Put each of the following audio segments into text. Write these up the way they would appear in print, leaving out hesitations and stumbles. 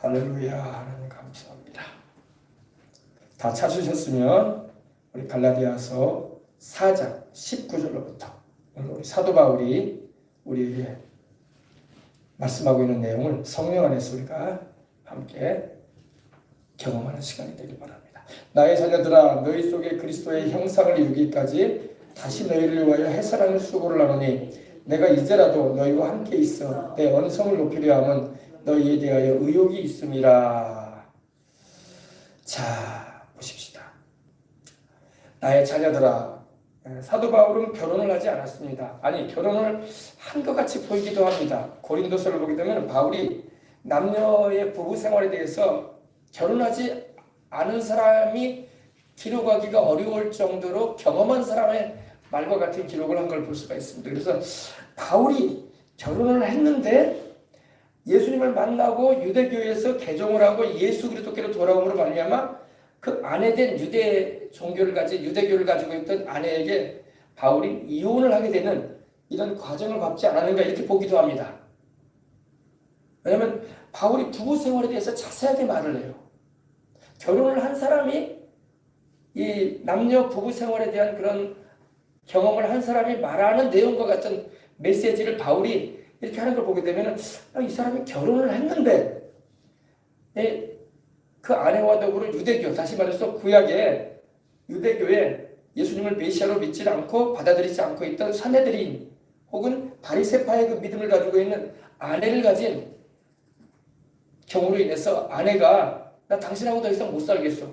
할렐루야. 하나님 감사합니다. 다 찾으셨으면 우리 갈라디아서 4장 19절로부터 오늘 우리 사도 바울이 우리에게 말씀하고 있는 내용을 성령 안에서 우리가 함께 경험하는 시간이 되길 바랍니다. 나의 자녀들아, 너희 속에 그리스도의 형상을 이루기까지 다시 너희를 위하여 해산하는 수고를 하노니 내가 이제라도 너희와 함께 있어 내 언성을 높이려 함은 너희에 대하여 의욕이 있음이라. 자, 보십시다. 나의 자녀들아, 사도 바울은 결혼을 하지 않았습니다. 아니, 결혼을 한 것 같이 보이기도 합니다. 고린도서를 보게 되면 바울이 남녀의 부부 생활에 대해서 결혼하지 않은 사람이 기록하기가 어려울 정도로 경험한 사람의 말과 같은 기록을 한 걸 볼 수가 있습니다. 그래서 바울이 결혼을 했는데 예수님을 만나고 유대교에서 개종을 하고 예수 그리스도께로 돌아옴으로 말미암아 그 아내된 유대 종교를 가진 유대교를 가지고 있던 아내에게 바울이 이혼을 하게 되는 이런 과정을 밟지 않았는가 이렇게 보기도 합니다. 왜냐하면 바울이 부부 생활에 대해서 자세하게 말을 해요. 결혼을 한 사람이 이 남녀 부부 생활에 대한 그런 경험을 한 사람이 말하는 내용과 같은 메시지를 바울이 이렇게 하는 걸 보게 되면 이 사람이 결혼을 했는데 그 아내와 더불어 유대교, 다시 말해서 구약의 유대교에 예수님을 메시아로 믿지 않고 받아들이지 않고 있던 사내들인 혹은 바리새파의 그 믿음을 가지고 있는 아내를 가진 경우로 인해서 아내가 나 당신하고 더 이상 못 살겠어.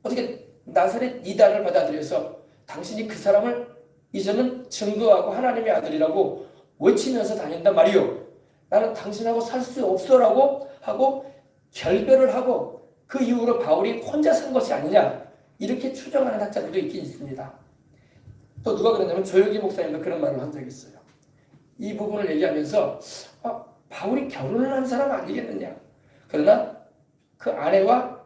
어떻게 나사렛 이단을 받아들여서 당신이 그 사람을 이제는 증거하고 하나님의 아들이라고 외치면서 다닌단 말이요. 나는 당신하고 살 수 없어라고 하고 결별을 하고 그 이후로 바울이 혼자 산 것이 아니냐 이렇게 추정하는 학자들도 있긴 있습니다. 또 누가 그러냐면 조용기 목사님도 그런 말을 한 적이 있어요. 이 부분을 얘기하면서 바울이 결혼을 한 사람 아니겠느냐. 그러나 그 아내와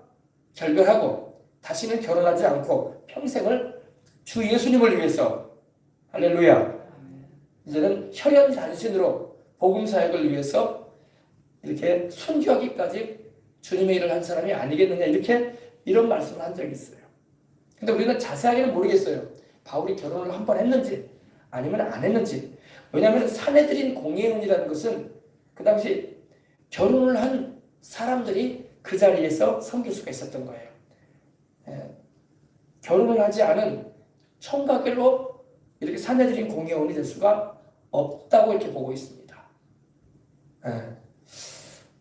결별하고 다시는 결혼하지 않고 평생을 주 예수님을 위해서 할렐루야 이제는 혈연 단신으로 복음 사역을 위해서 이렇게 순교하기까지 주님의 일을 한 사람이 아니겠느냐 이런 말씀을 한 적이 있어요. 근데 우리는 자세하게는 모르겠어요. 바울이 결혼을 한 번 했는지 아니면 안 했는지. 왜냐하면 사내들인 공예운이라는 것은 그 당시 결혼을 한 사람들이 그 자리에서 섬길 수가 있었던 거예요. 결혼을 하지 않은 총각으로 이렇게 사내들인 공예운이 될 수가 없다고 이렇게 보고 있습니다.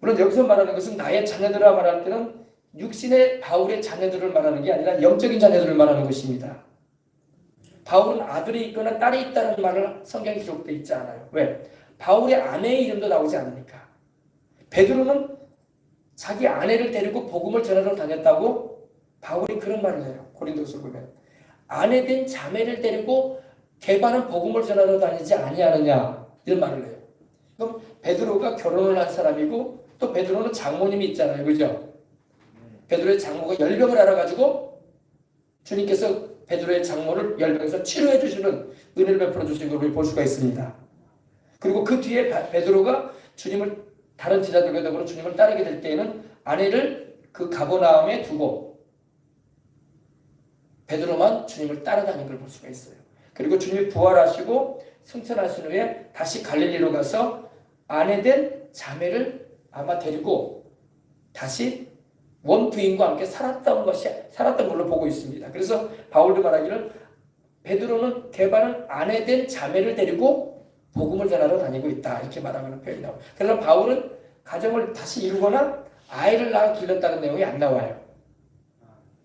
물론 여기서 말하는 것은 나의 자녀들아 말할 때는 육신의 바울의 자녀들을 말하는 게 아니라 영적인 자녀들을 말하는 것입니다. 바울은 아들이 있거나 딸이 있다는 말을 성경에 기록되어 있지 않아요. 왜? 바울의 아내의 이름도 나오지 않으니까. 베드로는 자기 아내를 데리고 복음을 전하러 다녔다고 바울이 그런 말을 해요. 고린도서 보면 아내된 자매를 데리고 개바는 복음을 전하러 다니지 아니하느냐 이런 말을 해요. 그럼 베드로가 결혼을 한 사람이고 또 베드로는 장모님이 있잖아요. 그죠? 베드로의 장모가 열병을 알아가지고 주님께서 베드로의 장모를 열병에서 치료해 주시는 은혜를 베풀어 주신 걸 볼 수가 있습니다. 그리고 그 뒤에 베드로가 주님을 다른 제자들과 더불어 주님을 따르게 될 때에는 아내를 그 가버나움에 두고 베드로만 주님을 따라다니는 걸 볼 수가 있어요. 그리고 주님이 부활하시고 승천하신 후에 다시 갈릴리로 가서 아내된 자매를 아마 데리고 다시 원부인과 함께 살았던 걸로 보고 있습니다. 그래서 바울도 말하기를 베드로는 개바는 아내된 자매를 데리고 복음을 전하러 다니고 있다 이렇게 말하는 표현이 나와요. 그래서 바울은 가정을 다시 이루거나 아이를 낳아 길렀다는 내용이 안 나와요.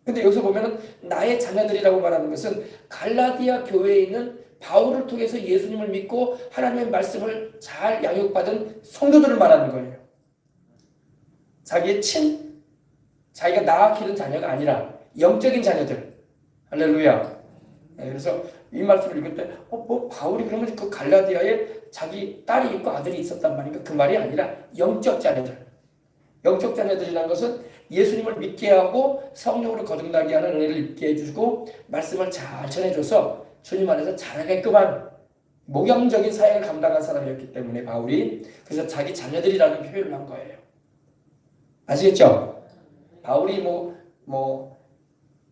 근데 여기서 보면은 나의 자녀들이라고 말하는 것은 갈라디아 교회에 있는 바울을 통해서 예수님을 믿고 하나님의 말씀을 잘 양육받은 성도들을 말하는 거예요. 자기가 낳아 기른 자녀가 아니라 영적인 자녀들. 할렐루야. 그래서 이 말씀을 읽을 때 바울이 그러면 그 갈라디아에 자기 딸이 있고 아들이 있었단 말인가? 그 말이 아니라 영적 자녀들. 영적 자녀들이라는 것은 예수님을 믿게 하고 성령으로 거듭나게 하는 은혜를 입게 해주고 말씀을 잘 전해줘서 주님 안에서 자라게끔 한 목양적인 사역을 감당한 사람이었기 때문에 바울이 그래서 자기 자녀들이라는 표현을 한 거예요. 아시겠죠? 바울이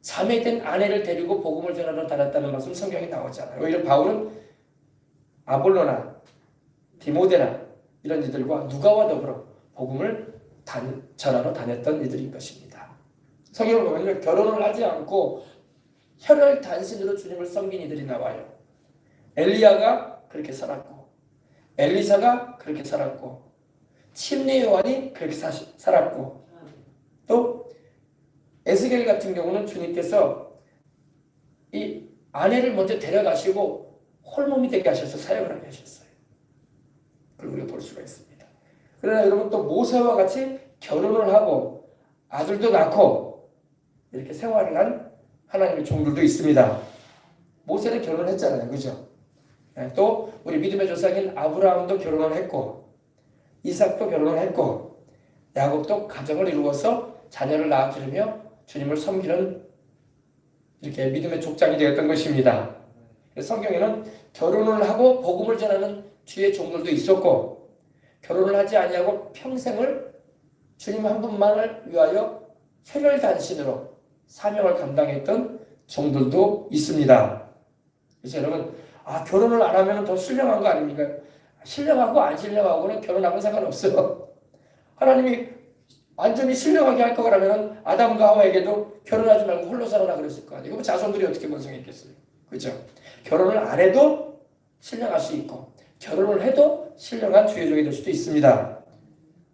자매된 아내를 데리고 복음을 전하러 다녔다는 말씀 성경에 나오잖아요. 오히려 바울은 아볼로나 디모데나 이런 이들과 누가와 더불어 복음을 전하러 다녔던 이들인 것입니다. 성경을 보면 결혼을 하지 않고 혈혈단신으로 주님을 섬긴 이들이 나와요. 엘리야가 그렇게 살았고, 엘리사가 그렇게 살았고, 침례 요한이 그렇게 살았고, 또 에스겔 같은 경우는 주님께서 이 아내를 먼저 데려가시고 홀몸이 되게 하셔서 사역을 하게 하셨어요. 그걸 우리가 볼 수가 있습니다. 그러나 여러분 또 모세와 같이 결혼을 하고 아들도 낳고 이렇게 생활을 한 하나님의 종들도 있습니다. 모세는 결혼을 했잖아요. 그죠? 또 우리 믿음의 조상인 아브라함도 결혼을 했고 이삭도 결혼을 했고 야곱도 가정을 이루어서 자녀를 낳아 기르며 주님을 섬기는 이렇게 믿음의 족장이 되었던 것입니다. 성경에는 결혼을 하고 복음을 전하는 주의 종들도 있었고 결혼을 하지 아니하고 평생을 주님 한 분만을 위하여 혈혈단신으로 사명을 감당했던 종들도 있습니다. 그래서 여러분 결혼을 안 하면 더 신령한 거 아닙니까? 신령하고 안 신령하고는 결혼하고는 상관없어요. 하나님이 완전히 신령하게 할 거라면 아담과 하와에게도 결혼하지 말고 홀로 살아라 그랬을 거 아니에요. 그럼 자손들이 어떻게 번성했겠어요? 그렇죠? 결혼을 안 해도 신령할 수 있고 결혼을 해도 신령한 주의종이 될 수도 있습니다.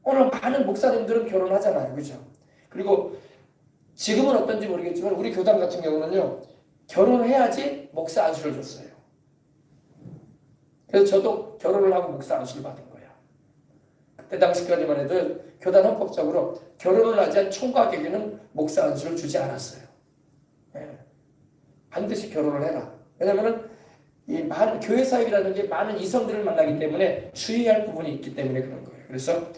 오늘 많은 목사님들은 결혼하잖아요. 그렇죠? 그리고 지금은 어떤지 모르겠지만 우리 교단 같은 경우는요. 결혼해야지 목사 안수를 줬어요. 그래서 저도 결혼을 하고 목사 안수를 받은 거예요. 그때 당시까지만 해도 교단 헌법적으로 결혼을 하지 않은 총각에게는 목사 안수를 주지 않았어요. 반드시 결혼을 해라. 왜냐하면 이 많은 교회 사역이라는 게 많은 이성들을 만나기 때문에 주의할 부분이 있기 때문에 그런 거예요. 그래서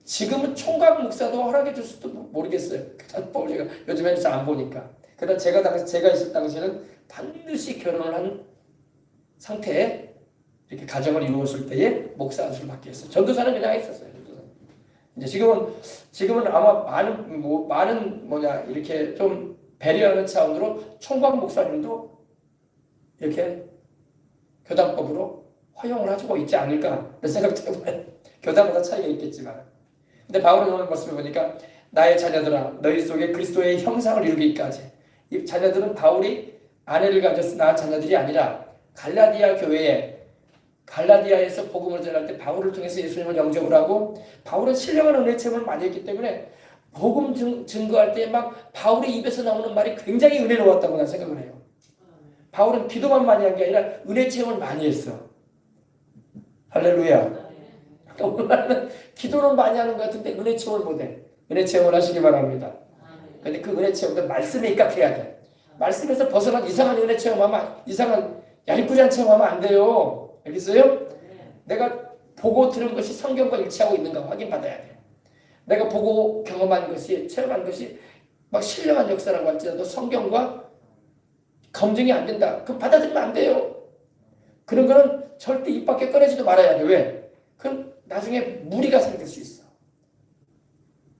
지금은 총각 목사도 허락해 줄 수도 모르겠어요. 교단법을 제가 요즘에는 잘 안 보니까. 그러나 제가 있을 당시에는 반드시 결혼을 한 상태에 이렇게 가정을 이루었을 때에 목사 안수를 받게 했어요. 전도사는 그냥 했었어요. 이제 지금은 아마 많은 이렇게 좀 배려하는 차원으로 총각 목사님도 이렇게 교단법으로 허용을 해주고 있지 않을까 그런 생각도 해봐요. 교단마다 차이가 있겠지만. 근데 바울은 오늘 말씀을 보니까 나의 자녀들아 너희 속에 그리스도의 형상을 이루기까지. 이 자녀들은 바울이 아내를 가져서 낳은 자녀들이 아니라 갈라디아에서 복음을 전할 때 바울을 통해서 예수님을 영접을 하고 바울은 신령한 은혜 체험을 많이 했기 때문에 복음 증거할 때 막 바울의 입에서 나오는 말이 굉장히 은혜로웠다고 난 생각을 해요. 바울은 기도만 많이 한 게 아니라 은혜 체험을 많이 했어. 할렐루야. 오늘날은 기도는 많이 하는 것 같은데 은혜 체험을 못해. 은혜 체험을 하시기 바랍니다. 그런데 그 은혜 체험도 말씀에 입각해야 돼. 말씀에서 벗어난 이상한 은혜 체험하면 이상한 야리꾸리한 체험하면 안 돼요. 알겠어요? 내가 보고 들은 것이 성경과 일치하고 있는가 확인받아야 돼. 내가 보고 경험한 것이 체험한 것이 막 신령한 역사라고 할지라도 성경과 검증이 안 된다. 그럼 받아들이면 안 돼요. 그런 거는 절대 입 밖에 꺼내지도 말아야 돼. 왜? 그럼 나중에 무리가 생길 수 있어.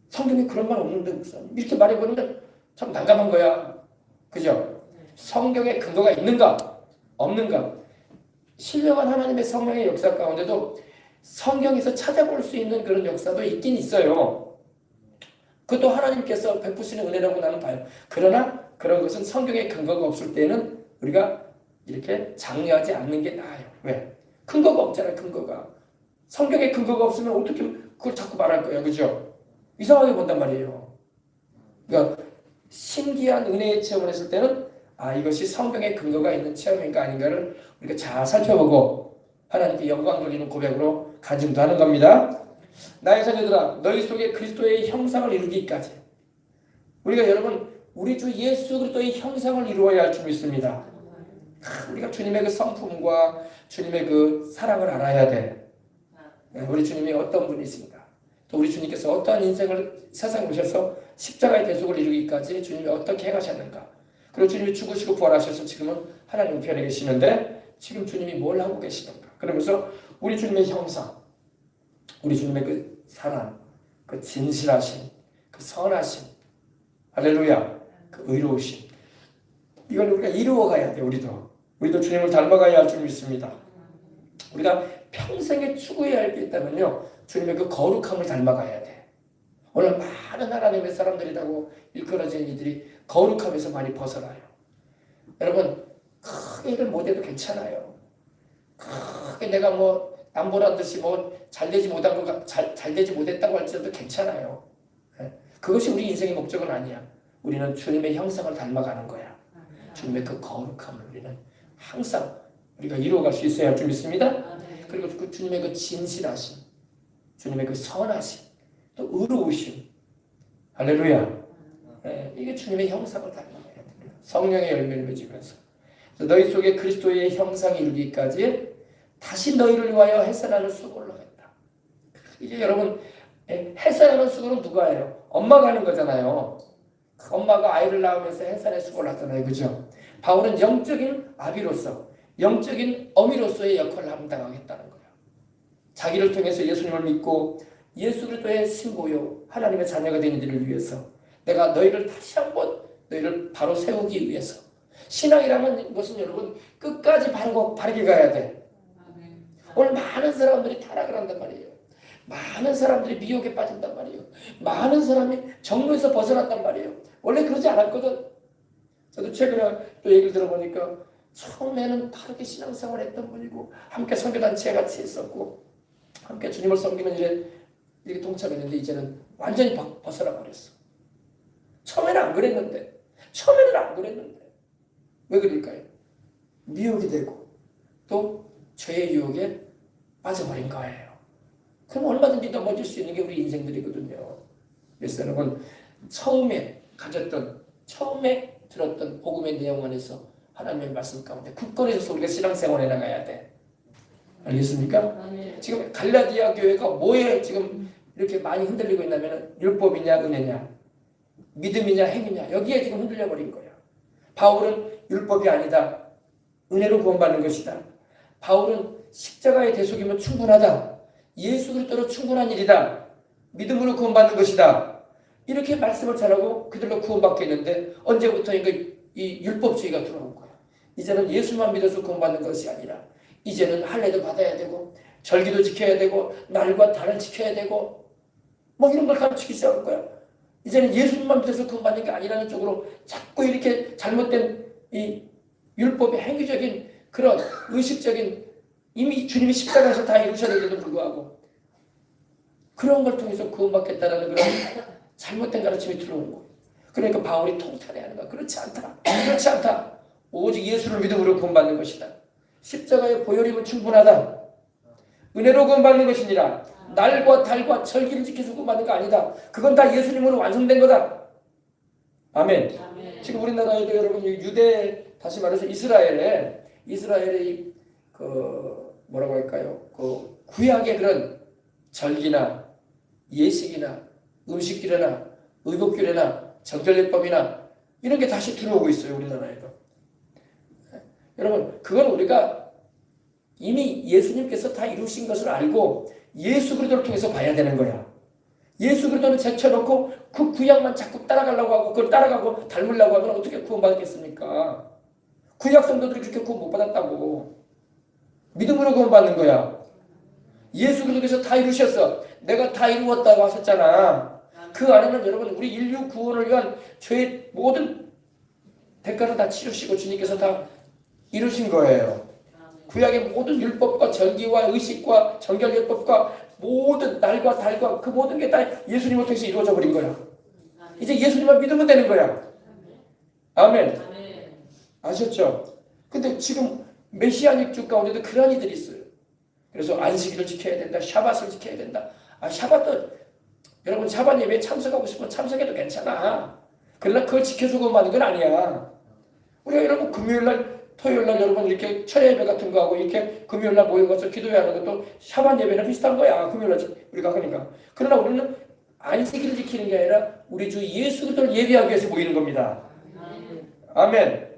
성경에 그런 말 없는데 목사님 이렇게 말해버리면 참 난감한 거야. 그죠? 성경에 근거가 있는가? 없는가? 신령한 하나님의 성령의 역사 가운데도 성경에서 찾아볼 수 있는 그런 역사도 있긴 있어요. 그것도 하나님께서 베푸시는 은혜라고 나는 봐요. 그러나 그런 것은 성경에 근거가 없을 때는 우리가 이렇게 장려하지 않는 게 나아요. 왜? 근거가 없잖아요. 근거가. 성경에 근거가 없으면 어떻게 그걸 자꾸 말할 거야. 그죠? 이상하게 본단 말이에요. 그러니까 신기한 은혜의 체험을 했을 때는 이것이 성경에 근거가 있는 체험인가 아닌가를 우리가 잘 살펴보고 하나님께 영광 돌리는 고백으로 간증도 하는 겁니다. 나의 자녀들아 너희 속에 그리스도의 형상을 이루기까지. 우리가 여러분 우리 주 예수 그리스도의 형상을 이루어야 할 줄 믿습니다. 우리가 주님의 그 성품과 주님의 그 사랑을 알아야 돼. 우리 주님이 어떤 분이신가, 또 우리 주님께서 어떠한 인생을 세상에 오셔서 십자가의 대속을 이루기까지 주님이 어떻게 해가셨는가, 그리고 주님이 죽으시고 부활하셔서 지금은 하나님 편에 계시는데 지금 주님이 뭘 하고 계시는가, 그러면서 우리 주님의 형상, 우리 주님의 그 사랑, 그 진실하심, 그 선하심, 할렐루야, 그 의로우심, 이걸 우리가 이루어가야 돼. 우리도 주님을 닮아가야 할 줄 믿습니다. 우리가 평생에 추구해야 할 게 있다면요, 주님의 그 거룩함을 닮아가야 돼. 오늘 많은 하나님의 사람들이라고 일컬어지는 이들이 거룩함에서 많이 벗어나요. 여러분, 크게 일을 못해도 괜찮아요. 크게 내가 뭐 남보란 듯이 뭐 잘되지 못했다고 할지라도 괜찮아요. 그것이 우리 인생의 목적은 아니야. 우리는 주님의 형상을 닮아가는 거야. 주님의 그 거룩함을 우리는 항상 우리가 이루어갈 수 있어야 할 줄 믿습니다. 그리고 그 주님의 그 진실하심, 주님의 그 선하심, 또 의로우심, 할렐루야. 이게 주님의 형상을 닮아가야 돼요. 성령의 열매를 맺으면서 너희 속에 그리스도의 형상이 이루기까지 다시 너희를 위하여 해산하는 수고를 하겠다. 이게 여러분, 해산하는 수고는 누가 해요? 엄마가 하는 거잖아요. 엄마가 아이를 낳으면서 해산의 수고를 하잖아요. 그죠? 바울은 영적인 아비로서, 영적인 어미로서의 역할을 감당하겠다는 거예요. 자기를 통해서 예수님을 믿고 예수 그리스도의 신부요 하나님의 자녀가 된 이들을 위해서 내가 너희를 다시 한번 너희를 바로 세우기 위해서. 신앙이라는 것은 여러분 끝까지 바르게 가야 돼. 오늘 많은 사람들이 타락을 한단 말이에요. 많은 사람들이 미혹에 빠진단 말이에요. 많은 사람이 정로에서 벗어났단 말이에요. 원래 그러지 않았거든. 저도 최근에 또 얘기를 들어보니까 처음에는 바르게 신앙생활 했던 분이고 함께 선교단체에 같이 있었고 함께 주님을 섬기는 일에 이렇게 동참했는데 이제는 완전히 벗어나 버렸어. 처음에는 안 그랬는데 왜 그럴까요? 미혹이 되고 또 죄의 유혹에 빠져버린 거예요. 그럼 얼마든지 넘어질 수 있는 게 우리 인생들이거든요. 그래서 여러분 처음에 들었던 복음의 내용 안에서 하나님의 말씀 가운데 굳건히 서서 우리가 신앙생활해 나가야 돼. 알겠습니까? 지금 갈라디아 교회가 뭐에 지금 이렇게 많이 흔들리고 있냐면 율법이냐 은혜냐 믿음이냐 행위냐 여기에 지금 흔들려 버린 거야. 바울은 율법이 아니다. 은혜로 구원받는 것이다. 바울은 십자가의 대속이면 충분하다. 예수 그리스도로 충분한 일이다. 믿음으로 구원받는 것이다. 이렇게 말씀을 잘하고 그들로 구원받겠는데 언제부터인가 이 율법주의가 들어온 거야. 이제는 예수만 믿어서 구원받는 것이 아니라 이제는 할례도 받아야 되고 절기도 지켜야 되고 날과 달을 지켜야 되고 뭐 이런 걸 가르치기 시작한 거야. 이제는 예수님만 믿어서 구원받는 게 아니라는 쪽으로 자꾸 이렇게 잘못된 이 율법의 행위적인 그런 의식적인 이미 주님이 십자가에서 다 이루셨는데도 불구하고 그런 걸 통해서 구원받겠다라는 그런 잘못된 가르침이 들어오는 거예요. 그러니까 바울이 통탄해하는 거야. 그렇지 않다. 오직 예수를 믿음으로 구원받는 것이다. 십자가의 보혈이면 충분하다. 은혜로 구원받는 것이니라. 날과 달과 절기를 지켜서 구원받는 거 아니다. 그건 다 예수님으로 완성된 거다. 아멘. 지금 우리나라에도 여러분 유대 다시 말해서 이스라엘의 뭐라고 할까요? 그 구약의 그런 절기나 예식이나 음식규례나 의복규례나 정결례법이나 이런 게 다시 들어오고 있어요. 우리나라에도. 여러분 그건 우리가 이미 예수님께서 다 이루신 것을 알고 예수 그리스도를 통해서 봐야 되는 거야. 예수 그리스도는 제쳐놓고 그 구약만 자꾸 따라가려고 하고 그걸 따라가고 닮으려고 하면 어떻게 구원받겠습니까? 구약 성도들이 그렇게 구원 못 받았다고. 믿음으로 구원받는 거야. 예수 그리스도께서 다 이루셨어. 내가 다 이루었다고 하셨잖아. 그 안에는 여러분 우리 인류 구원을 위한 죄의 모든 대가를 다 치르시고 주님께서 다 이루신 거예요. 구약의 모든 율법과 절기와 의식과 정결례법과 모든 날과 달과 그 모든 게 다 예수님을 통해서 이루어져 버린 거야. 이제 예수님만 믿으면 되는 거야. 아멘. 아셨죠? 근데 지금 메시아닉 주 가운데도 그런 이들이 있어요. 그래서 안식일을 지켜야 된다. 샤밧을 지켜야 된다. 샤밧도 여러분 샤밧 예배에 참석하고 싶으면 참석해도 괜찮아. 그러나 그걸 지켜서 구원받는 건 아니야. 우리가 여러분 금요일날 토요일날 여러분 이렇게 철야 예배 같은 거 하고 이렇게 금요일날 모여가서 기도하는 것도 샤밧 예배랑 비슷한 거야. 금요일날 우리가 하니까. 그러나 우리는 안식일을 지키는 게 아니라 우리 주 예수 그리스도를 예배하기 위해서 모이는 겁니다. 아멘.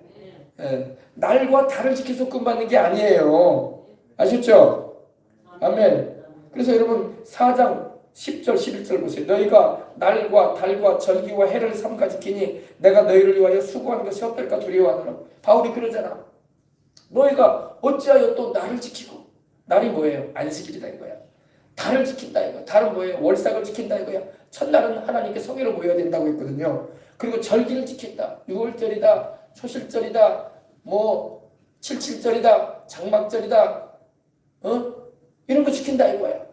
날과 달을 지켜서 구원받는 게 아니에요. 아셨죠? 아멘. 그래서 여러분 4장 10절 11절 보세요. 너희가 날과 달과 절기와 해를 삼가 지키니 내가 너희를 위하여 수고하는 것이 어떨까 두려워하노라. 바울이 그러잖아. 너희가 어찌하여 또 날을 지키고, 날이 뭐예요? 안식일이다 이거야. 달을 지킨다 이거야. 달은 뭐예요? 월삭을 지킨다 이거야. 첫날은 하나님께 성회로 모여야 된다고 했거든요. 그리고 절기를 지킨다. 6월절이다, 초실절이다, 뭐 77절이다, 장막절이다, 이런 거 지킨다 이거야.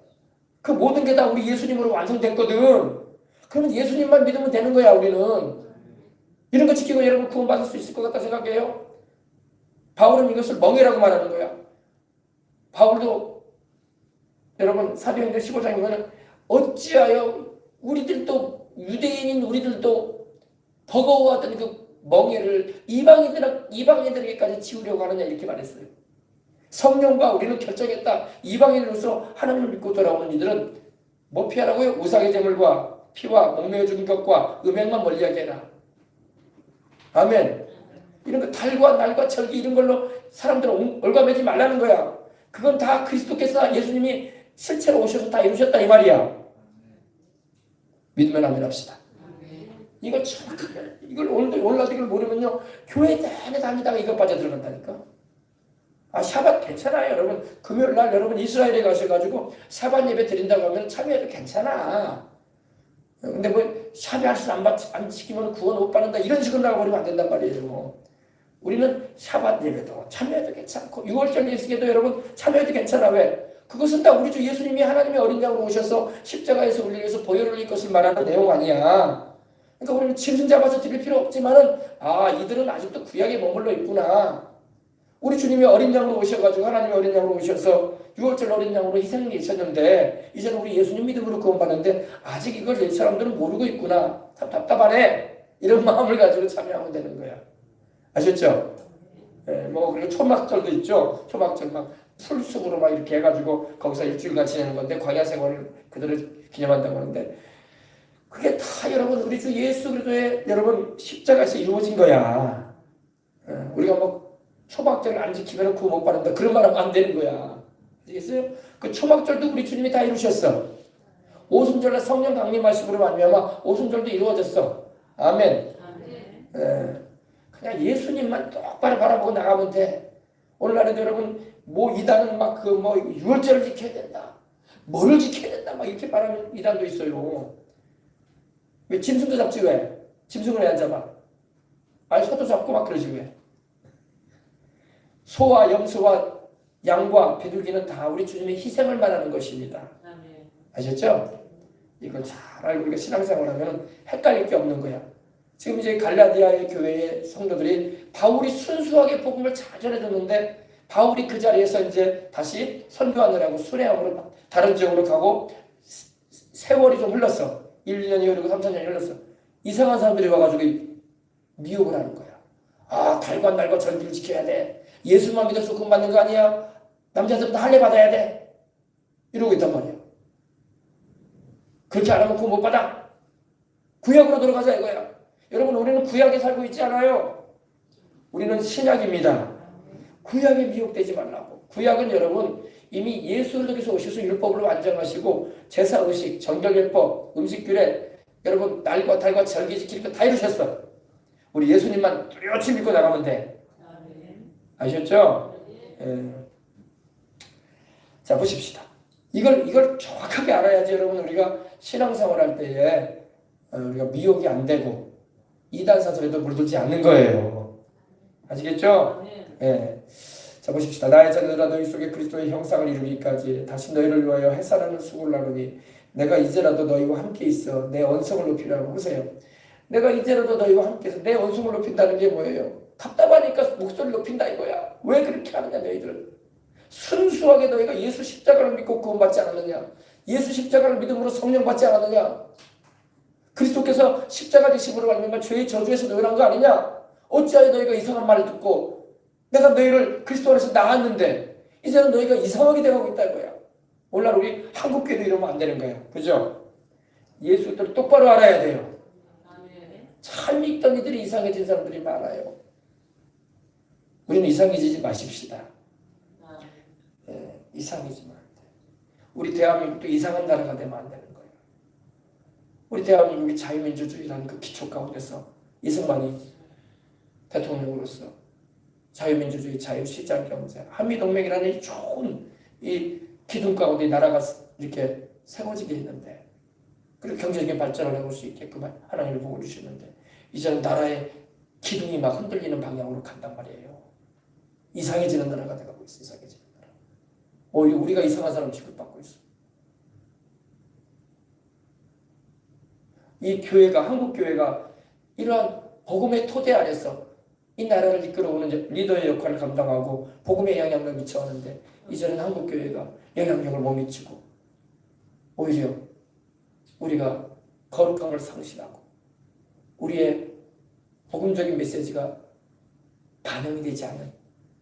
그 모든 게 다 우리 예수님으로 완성됐거든. 그러면 예수님만 믿으면 되는 거야 우리는. 이런 거 지키고 여러분 구원받을 수 있을 것 같다 생각해요? 바울은 이것을 멍해라고 말하는 거야. 바울도 여러분 사도행전 15장에 보면 어찌하여 우리들도 유대인인 우리들도 버거워하던 그 멍해를 이방인들에게까지 지우려고 하느냐 이렇게 말했어요. 성령과 우리는 결정했다. 이방인으로서 하나님을 믿고 돌아오는 이들은 뭐 피하라고요? 우상의 제물과 피와 목매어 죽은 것과 음행만 멀리하게 해라. 아멘. 이런 거 달과 날과 절기 이런 걸로 사람들을 올가매지 말라는 거야. 그건 다 그리스도께서 예수님이 실제로 오셔서 다 이루셨다 이 말이야. 믿으면 아멘 합시다. 이걸 정확하게 이걸 오늘날도 이걸 모르면요 교회 내내 다니다가 이거 빠져들어간다니까. 아 샤밧 괜찮아요 여러분. 금요일날 여러분 이스라엘에 가셔가지고 샤밧 예배 드린다고 하면 참여해도 괜찮아. 근데 뭐 샤밧을 안 지키면 구원 못 받는다 이런 식으로 나가버리면 안 된단 말이에요. 우리는 샤밧 예배도 참여해도 괜찮고 6월절 예수께도 여러분 참여해도 괜찮아. 왜? 그것은 다 우리 주 예수님이 하나님의 어린 양으로 오셔서 십자가에서 우리를 위해서 보혈을 흘릴 것을 말하는 내용 아니야. 그러니까 우리는 짐승 잡아서 드릴 필요 없지만은 아 이들은 아직도 구약에 머물러 있구나. 우리 주님이 어린 양으로 오셔가지고 하나님의 어린 양으로 오셔서 6월절 어린 양으로 희생을 계셨는데 이제는 우리 예수님 믿음으로 구원받는데 아직 이걸 내 사람들은 모르고 있구나. 참 답답하네. 이런 마음을 가지고 참여하면 되는 거야. 아셨죠? 네, 뭐 그리고 초막절도 있죠. 초막절 막 풀숲으로 막 이렇게 해가지고 거기서 일주일간 지내는 건데 광야 생활을 그대로 기념한다고 하는데 그게 다 여러분 우리 주 예수 그리스도의 여러분 십자가에서 이루어진 거야. 우리가 뭐 초막절을 안 지키면 구원 못 받는다 그런 말 하면 안 되는 거야. 아시겠어요? 그 초막절도 우리 주님이 다 이루셨어. 오순절날 성령 강림하심으로 말미암아 오순절도 이루어졌어. 아멘. 그냥 예수님만 똑바로 바라보고 나가면 돼. 오늘날에도 여러분 뭐 이단은 막 그 뭐 유월절을 지켜야 된다. 뭐를 지켜야 된다. 막 이렇게 말하는 이단도 있어요. 왜 짐승도 잡지 왜? 짐승을 왜 안 잡아? 아니 소도 잡고 막 그러지 왜? 소와 염소와 양과 비둘기는 다 우리 주님의 희생을 말하는 것입니다. 아셨죠? 이걸 잘 알고 우리가 신앙생활 하면 헷갈릴 게 없는 거야. 지금 이제 갈라디아의 교회의 성도들이 바울이 순수하게 복음을 잘 전해줬는데 바울이 그 자리에서 이제 다시 선교하느라고 순회함으로 다른 지역으로 가고 세월이 좀 흘렀어. 1, 2년이 흐르고 3, 4년이 흘렀어. 이상한 사람들이 와가지고 미혹을 하는 거야. 아 달과 날과 절기를 지켜야 돼. 예수만 믿어서 구원 받는 거 아니야. 남자들은 다 할례 받아야 돼. 이러고 있단 말이야. 그렇게 안 하면 구원 못 받아. 구약으로 들어가자 이거야. 여러분 우리는 구약에 살고 있지 않아요. 우리는 신약입니다. 구약에 미혹되지 말라고. 구약은 여러분 이미 예수 그리스도께서 오셔서 율법으로 완전하시고 제사의식, 정결례법, 음식규례 여러분 날과 달과 절기 지킬 거 다 이루셨어. 우리 예수님만 뚜렷이 믿고 나가면 돼. 아셨죠? 자 보십시다. 이걸 정확하게 알아야지 여러분 우리가 신앙생활 할 때에 우리가 미혹이 안 되고 이단 사설에도 물들지 않는 거예요. 아시겠죠? 예. 자 보십시다. 나의 자녀들아 너희 속에 그리스도의 형상을 이루기까지 다시 너희를 위하여 해산하는 수고를 나누니 내가 이제라도 너희와 함께 있어 내 언성을 높이라고. 보세요. 내가 이제라도 너희와 함께 있어 내 언성을 높인다는 게 뭐예요? 답답하니까 목소리를 높인다 이거야. 왜 그렇게 하느냐 너희들. 순수하게 너희가 예수 십자가를 믿고 구원받지 않았느냐. 예수 십자가를 믿음으로 성령 받지 않았느냐. 그리스도께서 십자가 되심으로 말미암아 죄의 저주에서 너희란 거 아니냐. 어찌하여 너희가 이상한 말을 듣고 내가 너희를 그리스도 안에서 낳았는데 이제는 너희가 이상하게 돼가고 있다 이거야. 오늘날 우리 한국교회도 이러면 안 되는 거예요. 그죠? 예수를 똑바로 알아야 돼요. 참 믿던 이들이 이상해진 사람들이 많아요. 우리는 이상해지지 마십시다. 이상해지면 안 돼. 우리 대한민국도 이상한 나라가 되면 안 되는 거예요. 우리 대한민국이 자유민주주의라는 그 기초 가운데서 이승만이 대통령으로서 자유민주주의, 자유시장경제, 한미동맹이라는 이 좋은 이 기둥 가운데 나라가 이렇게 세워지게 했는데, 그리고 경제적인 발전을 해볼 수 있게끔 하나님이 복을 주셨는데, 이제는 나라의 기둥이 막 흔들리는 방향으로 간단 말이에요. 이상해지는 나라가 돼가고 있어. 이상해지는 나라. 오히려 우리가 이상한 사람 취급받고 있어. 이 교회가, 한국 교회가 이러한 복음의 토대 안에서 이 나라를 이끌어오는 리더의 역할을 감당하고 복음의 영향력을 미쳐하는데, 이제는 한국 교회가 영향력을 못 미치고 오히려 우리가 거룩함을 상실하고 우리의 복음적인 메시지가 반영이 되지 않는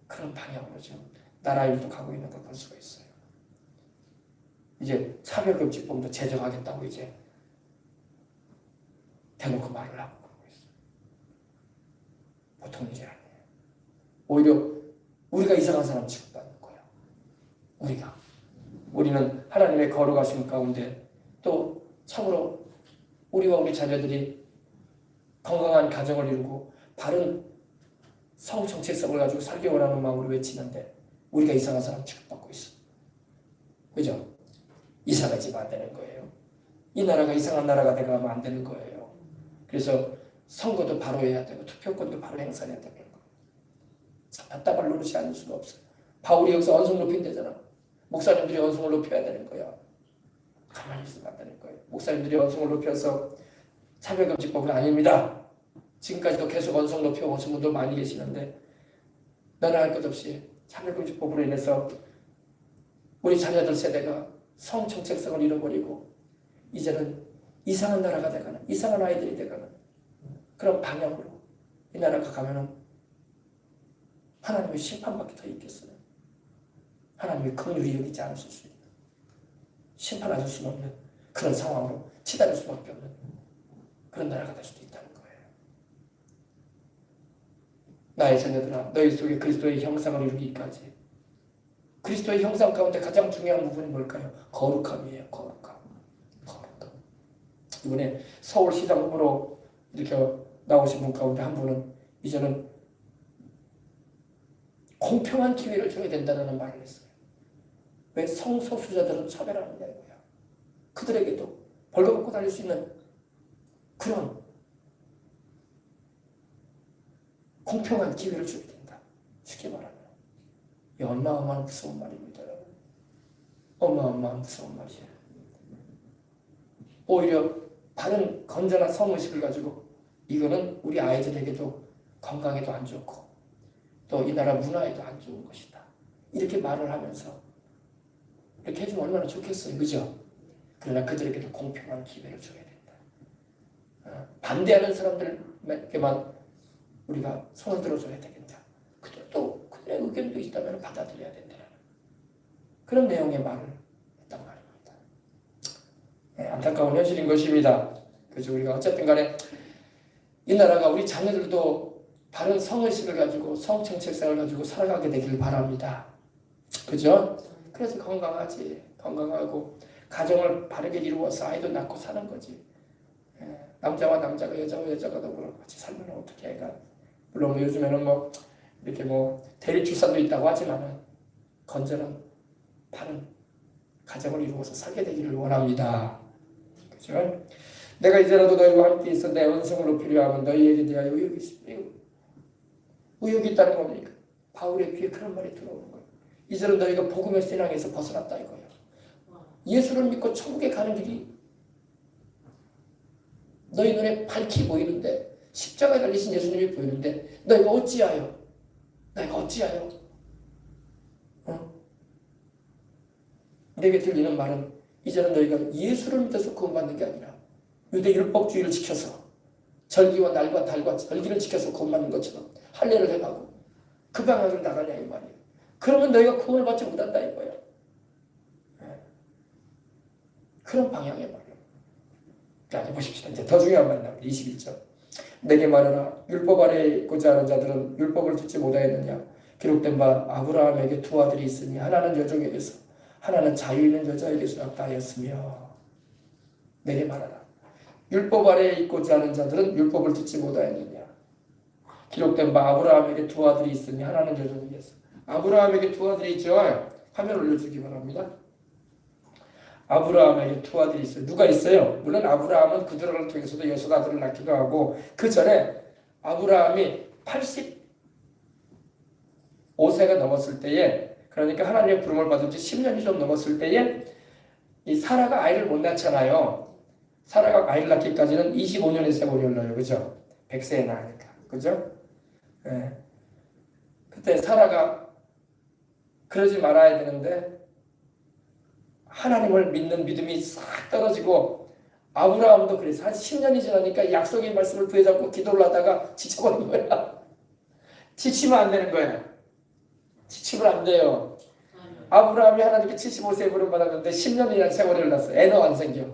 그런 방향으로 지금 나라 일도 가고 있는 걸 볼 수가 있어요. 이제 차별금지법도 제정하겠다고 이제 대놓고 말을 하고 그러고 있어요. 보통 일이 아니에요. 오히려 우리가 이상한 사람 취급받는 거예요. 우리는 하나님의 거룩하심 가운데 또 참으로 우리와 우리 자녀들이 건강한 가정을 이루고 바른 성 정체성을 가지고 살기 원하는 마음으로 외치는데 우리가 이상한 사람 취급받고 있어. 그죠? 이상해지면 안 되는 거예요. 이 나라가 이상한 나라가 돼가면 안 되는 거예요. 그래서 선거도 바로 해야 되고 투표권도 바로 행사해야 되는 거예요. 답답할 노릇이 아닐 수가 없어요. 바울이 여기서 언성 높인대잖아. 목사님들이 언성을 높여야 되는 거야. 가만히 있으면 안 되는 거예요. 목사님들이 언성을 높여서 차별금지법은 아닙니다. 지금까지도 계속 언성 높여오신 분도 많이 계시는데, 너나 할 것 없이 차별금지법으로 인해서 우리 자녀들 세대가 성 정체성을 잃어버리고 이제는 이상한 나라가 돼가는, 이상한 아이들이 돼가는 그런 방향으로 이 나라가 가면은 하나님의 심판밖에 더 있겠어요. 하나님의 긍휼히 여기지 않으실 수 있는, 심판하실 수 없는 그런 상황으로 치달을 수밖에 없는 그런 나라가 될 수도 있다는 거예요. 나의 자녀들아, 너희 속에 그리스도의 형상을 이루기까지. 그리스도의 형상 가운데 가장 중요한 부분이 뭘까요? 거룩함이에요. 거룩함. 이번에 서울시장 후보로 이렇게 나오신 분 가운데 한 분은 이제는 공평한 기회를 줘야 된다는 말을 했어요. 왜 성소수자들은 차별하느냐 이거야. 그들에게도 벌거벗고 다닐 수 있는 그런 공평한 기회를 줘야 된다. 쉽게 말하면 이 어마어마한 무서운 말입니다. 어마어마한 무서운 말이에요. 오히려 다른 건전한 성의식을 가지고 이거는 우리 아이들에게도 건강에도 안 좋고 또 이 나라 문화에도 안 좋은 것이다. 이렇게 말을 하면서 이렇게 해주면 얼마나 좋겠어요. 그죠? 그러나 그들에게도 공평한 기회를 줘야 된다. 반대하는 사람들에게만 우리가 손을 들어줘야 되겠다. 그들도 그들의 의견도 있다면 받아들여야 된다는 그런 내용의 말을 했단 말입니다. 네, 안타까운 현실인 것입니다. 그래서 우리가 어쨌든 간에 이 나라가 우리 자녀들도 바른 성의식을 가지고 성정체성을 가지고 살아가게 되길 바랍니다. 그죠? 그래서 건강하고 가정을 바르게 이루어서 아이도 낳고 사는 거지. 남자와 남자가 여자와 여자가 더불어 같이 살면 어떻게 해가. 물론 요즘에는 이렇게 대리 출산도 있다고 하지만은 건전한 바른 가정을 이루어서 살게 되기를 원합니다. 그죠? 내가 이제라도 너희와 함께 있어 내 언성을 높이려 하면 너희에게 대하여 의욕이 있습니다. 의욕이 있다는 겁니까? 바울의 귀에 그런 말이 들어오는 거예요. 이제는 너희가 복음의 신앙에서 벗어났다 이거예요. 예수를 믿고 천국에 가는 길이 너희 눈에 밝히 보이는데, 십자가에 달리신 예수님이 보이는데 너희가 어찌하여 내게 들리는 말은 이제는 너희가 예수를 믿어서 구원받는 게 아니라 유대 율법주의를 지켜서 절기와 날과 달과 절기를 지켜서 구원받는 것처럼 할례를 해가고 그 방향으로 나가냐 이 말이에요. 그러면 너희가 구원을 받지 못한다 이거예요. 그런 방향의 말이에요. 자, 보십시다. 이제 더 중요한 말이 나옵니다. 21절. 내게 말하라. 율법 아래에 있고자 하는 자들은 율법을 듣지 못하였느냐. 기록된 바 아브라함에게 두 아들이 있으니 하나는 여종에게서 하나는 자유 있는 여자에게서 낳다 하였으며. 내게 말하라. 율법 아래에 있고자 하는 자들은 율법을 듣지 못하였느냐. 기록된 바 아브라함에게 두 아들이 있으니 하나는 여종이겠어. 아브라함에게 두 아들이 있죠. 화면 올려주기 바랍니다. 아브라함에게 두 아들이 있어요. 누가 있어요? 물론 아브라함은 그들을 통해서도 여섯 아들을 낳기도 하고, 그 전에 아브라함이 85세가 넘었을 때에, 그러니까 하나님의 부름을 받은 지 10년이 좀 넘었을 때에 이 사라가 아이를 못 낳잖아요. 사라가 아이를 낳기까지는 25년의 세월이 흘러요. 그죠? 100세에 낳으니까. 그죠? 네. 그때 사라가 그러지 말아야 되는데 하나님을 믿는 믿음이 싹 떨어지고, 아브라함도 그래서 한 10년이 지나니까 약속의 말씀을 부여잡고 기도를 하다가 지쳐버린 거야. 지치면 안 되는 거야. 지치면 안 돼요. 아브라함이 하나님께 75세에 부름 받았는데 10년이라는 세월이 흘렀어. 애는 안 생겨.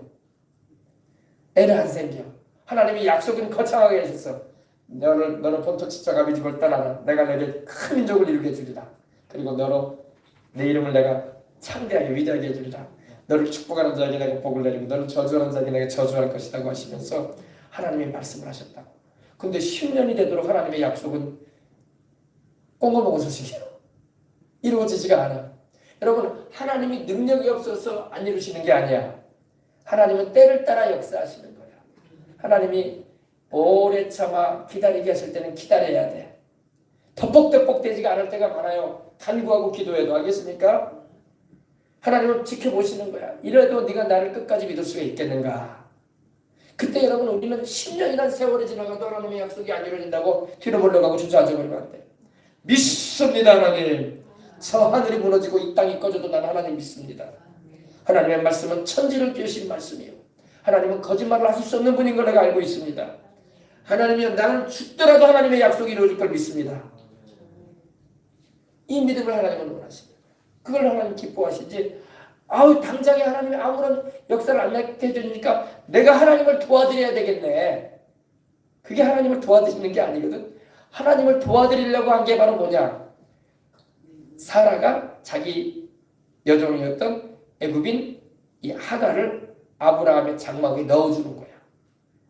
애는 안 생겨. 하나님이 약속은 거창하게 하셨어. 너는 본토 지자가 네 집을 떠나라. 내가 너에게 큰 민족을 이루게 해주리라. 그리고 너로 내 이름을 내가 창대하게 위대하게 해주리라. 너를 축복하는 자에게 내가 복을 내리고 너를 저주하는 자에게 내가 저주할 것이라고 하시면서 하나님이 말씀을 하셨다고. 근데 10년이 되도록 하나님의 약속은 꽁거먹은 소식이에요. 이루어지지가 않아. 여러분, 하나님이 능력이 없어서 안 이루시는 게 아니야. 하나님은 때를 따라 역사하시는 거야. 하나님이 오래 참아 기다리게 하실 때는 기다려야 돼. 덕복덕복 되지가 않을 때가 많아요. 간구하고 기도해도. 알겠습니까? 하나님은 지켜보시는 거야. 이래도 네가 나를 끝까지 믿을 수가 있겠는가? 그때 여러분, 우리는 10년이라는 세월이 지나가도 하나님의 약속이 안 이루어진다고 뒤로 물러가고 주저앉아버리면 안 돼. 믿습니다. 하나님. 저 하늘이 무너지고 이 땅이 꺼져도 난 하나님 믿습니다. 하나님의 말씀은 천지를 띄우신 말씀이요. 하나님은 거짓말을 하실 수 없는 분인 걸 내가 알고 있습니다. 하나님이 나는 죽더라도 하나님의 약속이 이루어질 걸 믿습니다. 이 믿음을 하나님은 원하십니다. 그걸 하나님 기뻐하시지. 당장에 하나님이 아무런 역사를 안 나게 해주니까 내가 하나님을 도와드려야 되겠네. 그게 하나님을 도와드리는 게 아니거든. 하나님을 도와드리려고 한 게 바로 뭐냐? 사라가 자기 여종이었던 애굽인 이 하갈을 아브라함의 장막에 넣어주는 거야.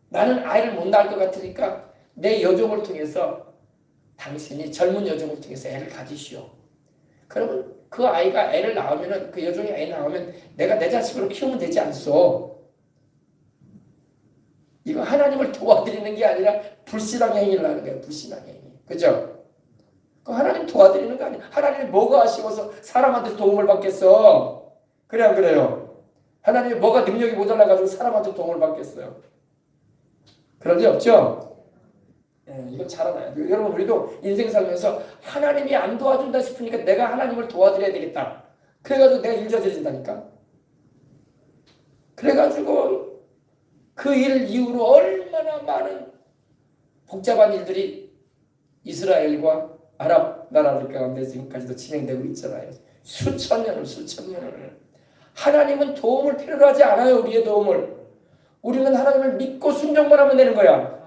나는 아이를 못 낳을 것 같으니까 내 여종을 통해서 당신이 젊은 여종을 통해서 애를 가지시오. 그러면 그 아이가 애를 낳으면은, 그 여종이 애 낳으면 내가 내 자식으로 키우면 되지 않소. 이거 하나님을 도와드리는 게 아니라 불신앙 행위를 하는 거예요. 불신앙 행위. 그죠? 그 하나님 도와드리는 거 아니에요. 하나님이 뭐가 아쉬워서 사람한테 도움을 받겠어? 그래 안 그래요? 하나님이 뭐가 능력이 모자라가지고 사람한테 도움을 받겠어요? 그런 게 없죠? 이건 잘 알아요. 여러분, 우리도 인생 살면서 하나님이 안 도와준다 싶으니까 내가 하나님을 도와드려야 되겠다. 그래가지고 내가 일 저지른다니까. 그래가지고 그 일 이후로 얼마나 많은 복잡한 일들이 이스라엘과 아랍 나라들 가운데 지금까지도 진행되고 있잖아요. 수천 년을. 하나님은 도움을 필요로 하지 않아요. 우리의 도움을. 우리는 하나님을 믿고 순종만 하면 되는 거야.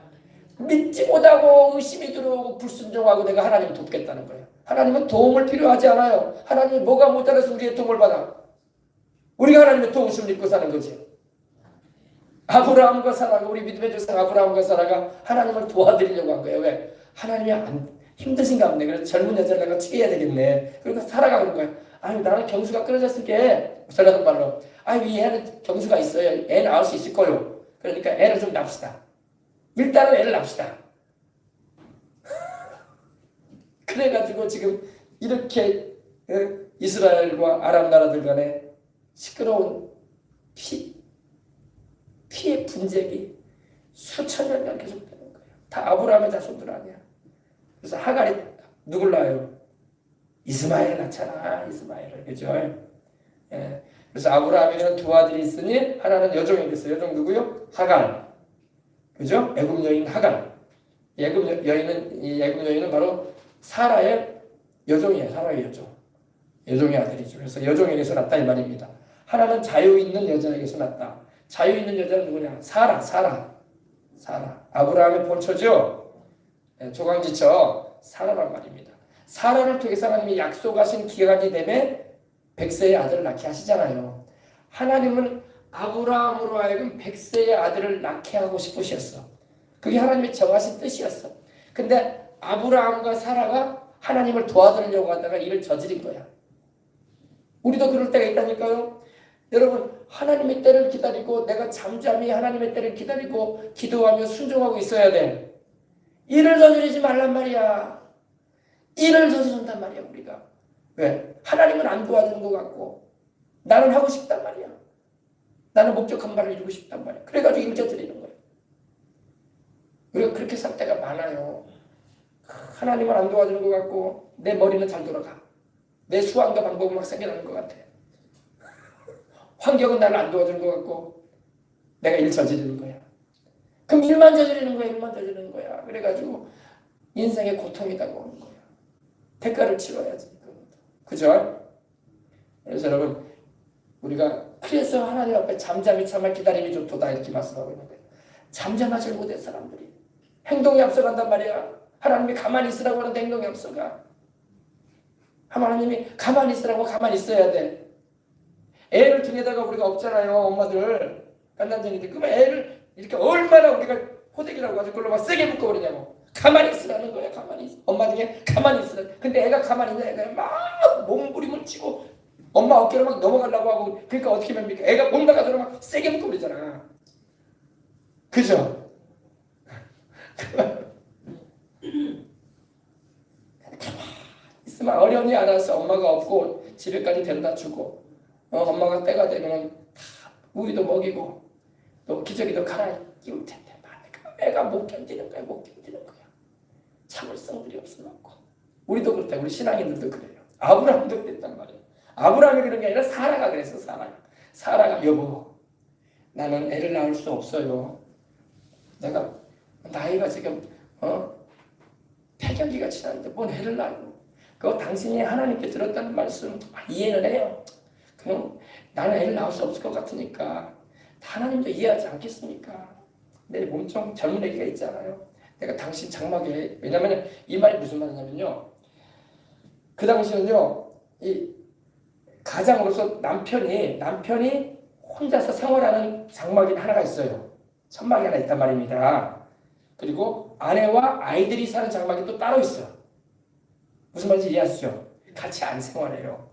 믿지 못하고 의심이 들어오고 불순종하고 내가 하나님을 돕겠다는 거예요. 하나님은 도움을 필요하지 않아요. 하나님이 뭐가 모자라서 우리의 도움을 받아. 우리가 하나님의 도움을 믿고 사는 거지. 아브라함과 사라가, 우리 믿음의 조상 아브라함과 사라가 하나님을 도와드리려고 한 거예요. 왜? 하나님이 힘드신가 보네. 그래서 젊은 여자를 내가 취해야 되겠네. 그러니까 사라가 그런 거예요. 아니, 나는 경수가 끊어졌을게. 전라도 말로. 이 애는 경수가 있어요. 애 낳을 수 있을 거요. 그러니까 애를 좀 낳읍시다. 일단은 애를 낳읍시다. 그래가지고 지금 이렇게 이스라엘과 아랍 나라들 간에 시끄러운 피의 분쟁이 수천 년간 계속되는 거예요. 다 아브라함의 자손들 아니야. 그래서 하갈이 누굴 낳아요? 이스마엘을 낳잖아. 이스마엘을. 그죠? 그래서 아브라함에게는 두 아들이 있으니 하나는 여종이 됐어요. 여종 누구요? 하갈. 그죠? 애굽 여인 하갈. 애굽 여인은 바로 사라의 여종이에요. 사라의 여종. 여종의 아들이죠. 그래서 여종에게서 낳다 이 말입니다. 하나는 자유 있는 여자에게서 낳다. 자유 있는 여자는 누구냐? 사라. 아브라함의 본처죠. 조강지처 사라란 말입니다. 사라를 통해서 하나님이 약속하신 기간이 되면 100세의 아들을 낳게 하시잖아요. 하나님은 아브라함으로 하여금 100세의 아들을 낳게 하고 싶으셨어. 그게 하나님의 정하신 뜻이었어. 근데 아브라함과 사라가 하나님을 도와주려고 하다가 일을 저지른 거야. 우리도 그럴 때가 있다니까요. 여러분, 하나님의 때를 기다리고 내가 잠잠히 하나님의 때를 기다리고 기도하며 순종하고 있어야 돼. 일을 저지르지 말란 말이야. 일을 저지른단 말이야, 우리가. 왜? 하나님은 안 도와주는 것 같고 나는 하고 싶단 말이야. 나는 목적한 바를 이루고 싶단 말이야. 그래가지고 일 저지르는 거야. 우리가 그렇게 살 때가 많아요. 하나님은 안 도와주는 것 같고 내 머리는 잘 돌아가. 내 수완과 방법은 막 생겨나는 것 같아. 환경은 나를 안 도와주는 것 같고 내가 일 저지르는 거야. 그럼 일만 저지르는 거야. 일만 저지르는 거야. 그래가지고 인생의 고통이라고 오는 거야. 대가를 치러야지. 그죠? 그래서 여러분, 우리가 그래서 하나님 앞에 잠잠히 참아 기다림이 좋도다 이렇게 말씀하고 있는 거예요. 잠잠하지 못해 사람들이 행동이 앞서간단 말이야. 하나님이 가만히 있으라고 하는데 행동이 앞서가. 하나님이 가만히 있으라고 가만히 있어야 돼. 애를 등에다가 우리가 업잖아요. 엄마들 깐난쟁이들. 그러면 애를 이렇게 얼마나 우리가 호되기라고 하죠. 그걸로 막 세게 묶어버리냐고. 가만히 있으라는 거야. 가만히. 엄마 등에 가만히 있으라. 근데 애가 가만히 있냐. 애가 막 몸부림을 치고 엄마 어깨로 막 넘어가려고 하고. 그러니까 어떻게 합니까? 애가 못 나가도록 막 세게 묶어버리잖아. 그죠? 있으면 어련히 알아서 엄마가 없고 집에까지 데려다 주고 엄마가 때가 되면 우유도 먹이고 또 기저귀도 갈아끼울 텐데 애가 못 견디는 거야. 못 견디는 거야. 참을성들이 없어갖고. 우리도 그렇다. 우리 신앙인들도 그래요. 아브라함도 그랬단 말이에요. 아브라함이 그런 게 아니라 사라가 그랬어. 사라가 여보 나는 애를 낳을 수 없어요. 내가 나이가 지금 폐경기가 지났는데 뭔 애를 낳아요. 그거 당신이 하나님께 들었다는 말씀 이해는 해요. 그럼 나는 애를 낳을 수 없을 것 같으니까 하나님도 이해하지 않겠습니까? 내 몸좀 젊은 애기가 있잖아요. 내가 당신 장막에, 왜냐면 이 말이 무슨 말이냐면요. 그 당시는요, 이 가장으로서 남편이 혼자서 생활하는 장막이 하나가 있어요. 천막이 하나 있단 말입니다. 그리고 아내와 아이들이 사는 장막이 또 따로 있어요. 무슨 말인지 이해하시죠? 같이 안 생활해요.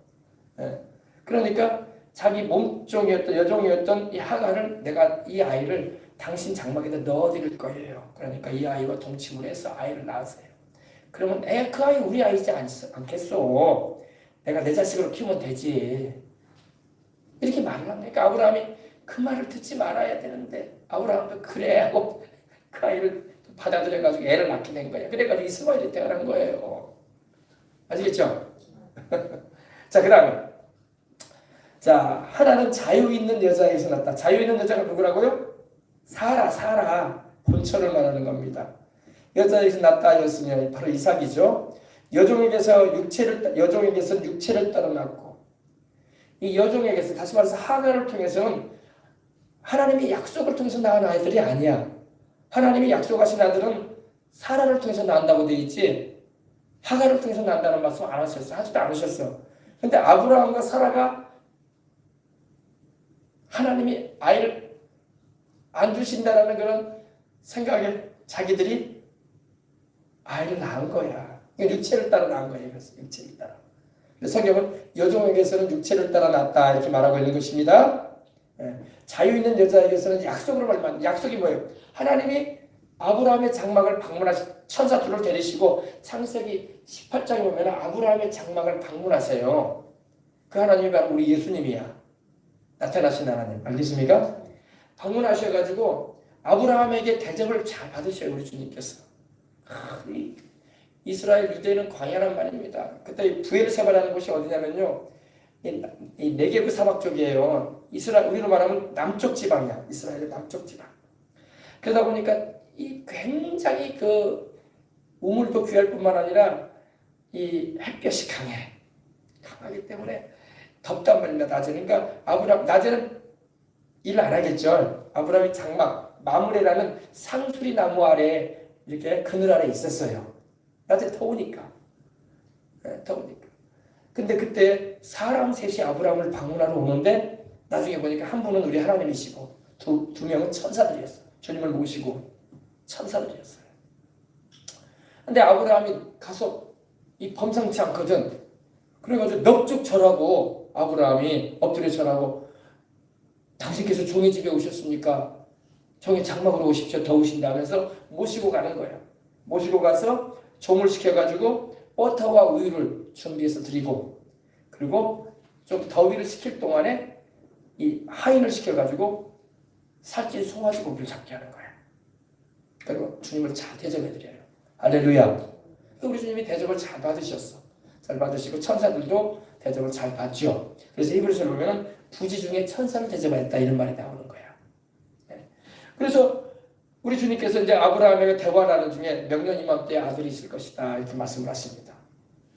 그러니까 자기 몸종이었던 여종이었던 이 하갈을 내가 이 아이를 당신 장막에다 넣어드릴 거예요. 그러니까 이 아이와 동침을 해서 아이를 낳으세요. 그러면 그 아이 우리 아이지 않겠어. 내가 내 자식으로 키우면 되지. 이렇게 말을 합니까? 아브라함이 그 말을 듣지 말아야 되는데 아브라함도 그래 하고 그 아이를 받아들여가지고 애를 낳게 된 거예요. 그래가지고 이스마엘이 태어난 거예요. 아시겠죠? 자, 그 다음에 자, 하나는 자유 있는 여자에게서 났다. 자유 있는 여자가 누구라고요? 사라 본처를 말하는 겁니다. 여자에게서 났다 하였으면 바로 이삭이죠. 여종에게서는 육체를 따라 났고 이 여종에게서 다시 말해서 하갈을 통해서는 하나님이 약속을 통해서 낳은 아이들이 아니야. 하나님이 약속하신 아들은 사라를 통해서 낳는다고 되어 있지 하갈을 통해서 낳는다는 말씀 안 하셨어. 하지도 않으셨어. 근데 아브라함과 사라가 하나님이 아이를 안 주신다라는 그런 생각에 자기들이 아이를 낳은 거야. 육체를 따라 낳은 거예요. 그래서 육체를 따라. 그래서 성경은 여종에게서는 육체를 따라 낳았다 이렇게 말하고 있는 것입니다. 자유 있는 여자에게서는 약속으로 말하면 약속이 뭐예요? 하나님이 아브라함의 장막을 방문하시 천사 둘을 데리시고 창세기 18장에 보면 아브라함의 장막을 방문하세요. 그 하나님이 바로 우리 예수님이야. 나타나신 하나님. 알겠습니까? 방문하셔가지고 아브라함에게 대접을 잘 받으셔요. 우리 주님께서. 이스라엘 유대인은 광야란 말입니다. 그때 부엘세바라는 곳이 어디냐면요. 이 네게브 사막 쪽이에요. 우리로 말하면 남쪽 지방이야. 이스라엘의 남쪽 지방. 그러다 보니까 이 굉장히 그 우물도 귀할 뿐만 아니라 이 햇볕이 강하기 때문에 덥단 말입니다. 낮에는. 그러니까 아브라함 낮에는 일 안 하겠죠. 아브라함이 장막 마므레라는 상수리 나무 아래 이렇게 그늘 아래 있었어요. 낮에 더우니까. 더우니까. 근데 그때 사람 셋이 아브라함을 방문하러 오는데 나중에 보니까 한 분은 우리 하나님이시고 두 명은 천사들이었어요. 주님을 모시고 천사들이었어요. 근데 아브라함이 가서 이 범상치 않거든. 그래가지고 넉죽 절하고 아브라함이 엎드려 절하고 당신께서 종의 집에 오셨습니까? 종의 장막으로 오십시오. 더우신다 하면서 모시고 가는 거예요. 모시고 가서 종을 시켜가지고 버터와 우유를 준비해서 드리고 그리고 좀 더위를 식힐 동안에 이 하인을 시켜가지고 살찐 송아지 고기를 잡게 하는 거예요. 그리고 주님을 잘 대접해드려요. 할렐루야. 우리 주님이 대접을 잘 받으셨어. 잘 받으시고 천사들도 대접을 잘 받죠. 그래서 히브리서를 보면 부지 중에 천사를 대접하였다 이런 말이 나오는 거야. 그래서 우리 주님께서 이제 아브라함에게 대화하는 중에 명년 이맘때에 아들이 있을 것이다 이렇게 말씀을 하십니다.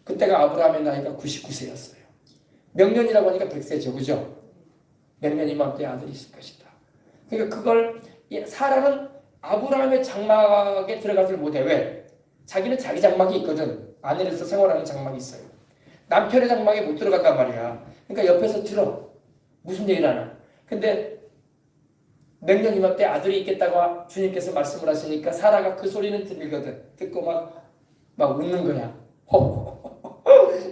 그때가 아브라함의 나이가 99세였어요. 명년이라고 하니까 100세죠, 그죠? 명년 이맘때에 아들이 있을 것이다. 그러니까 그걸 사라는 아브라함의 장막에 들어가질 못해. 왜? 자기는 자기 장막이 있거든. 아내로서 생활하는 장막이 있어요. 남편의 장막에 못 들어간단 말이야. 그러니까 옆에서 들어. 무슨 얘기를 하나. 근데 명년 이맘때 아들이 있겠다고 주님께서 말씀을 하시니까 사라가 그 소리는 들리거든. 듣고 막 웃는 거야.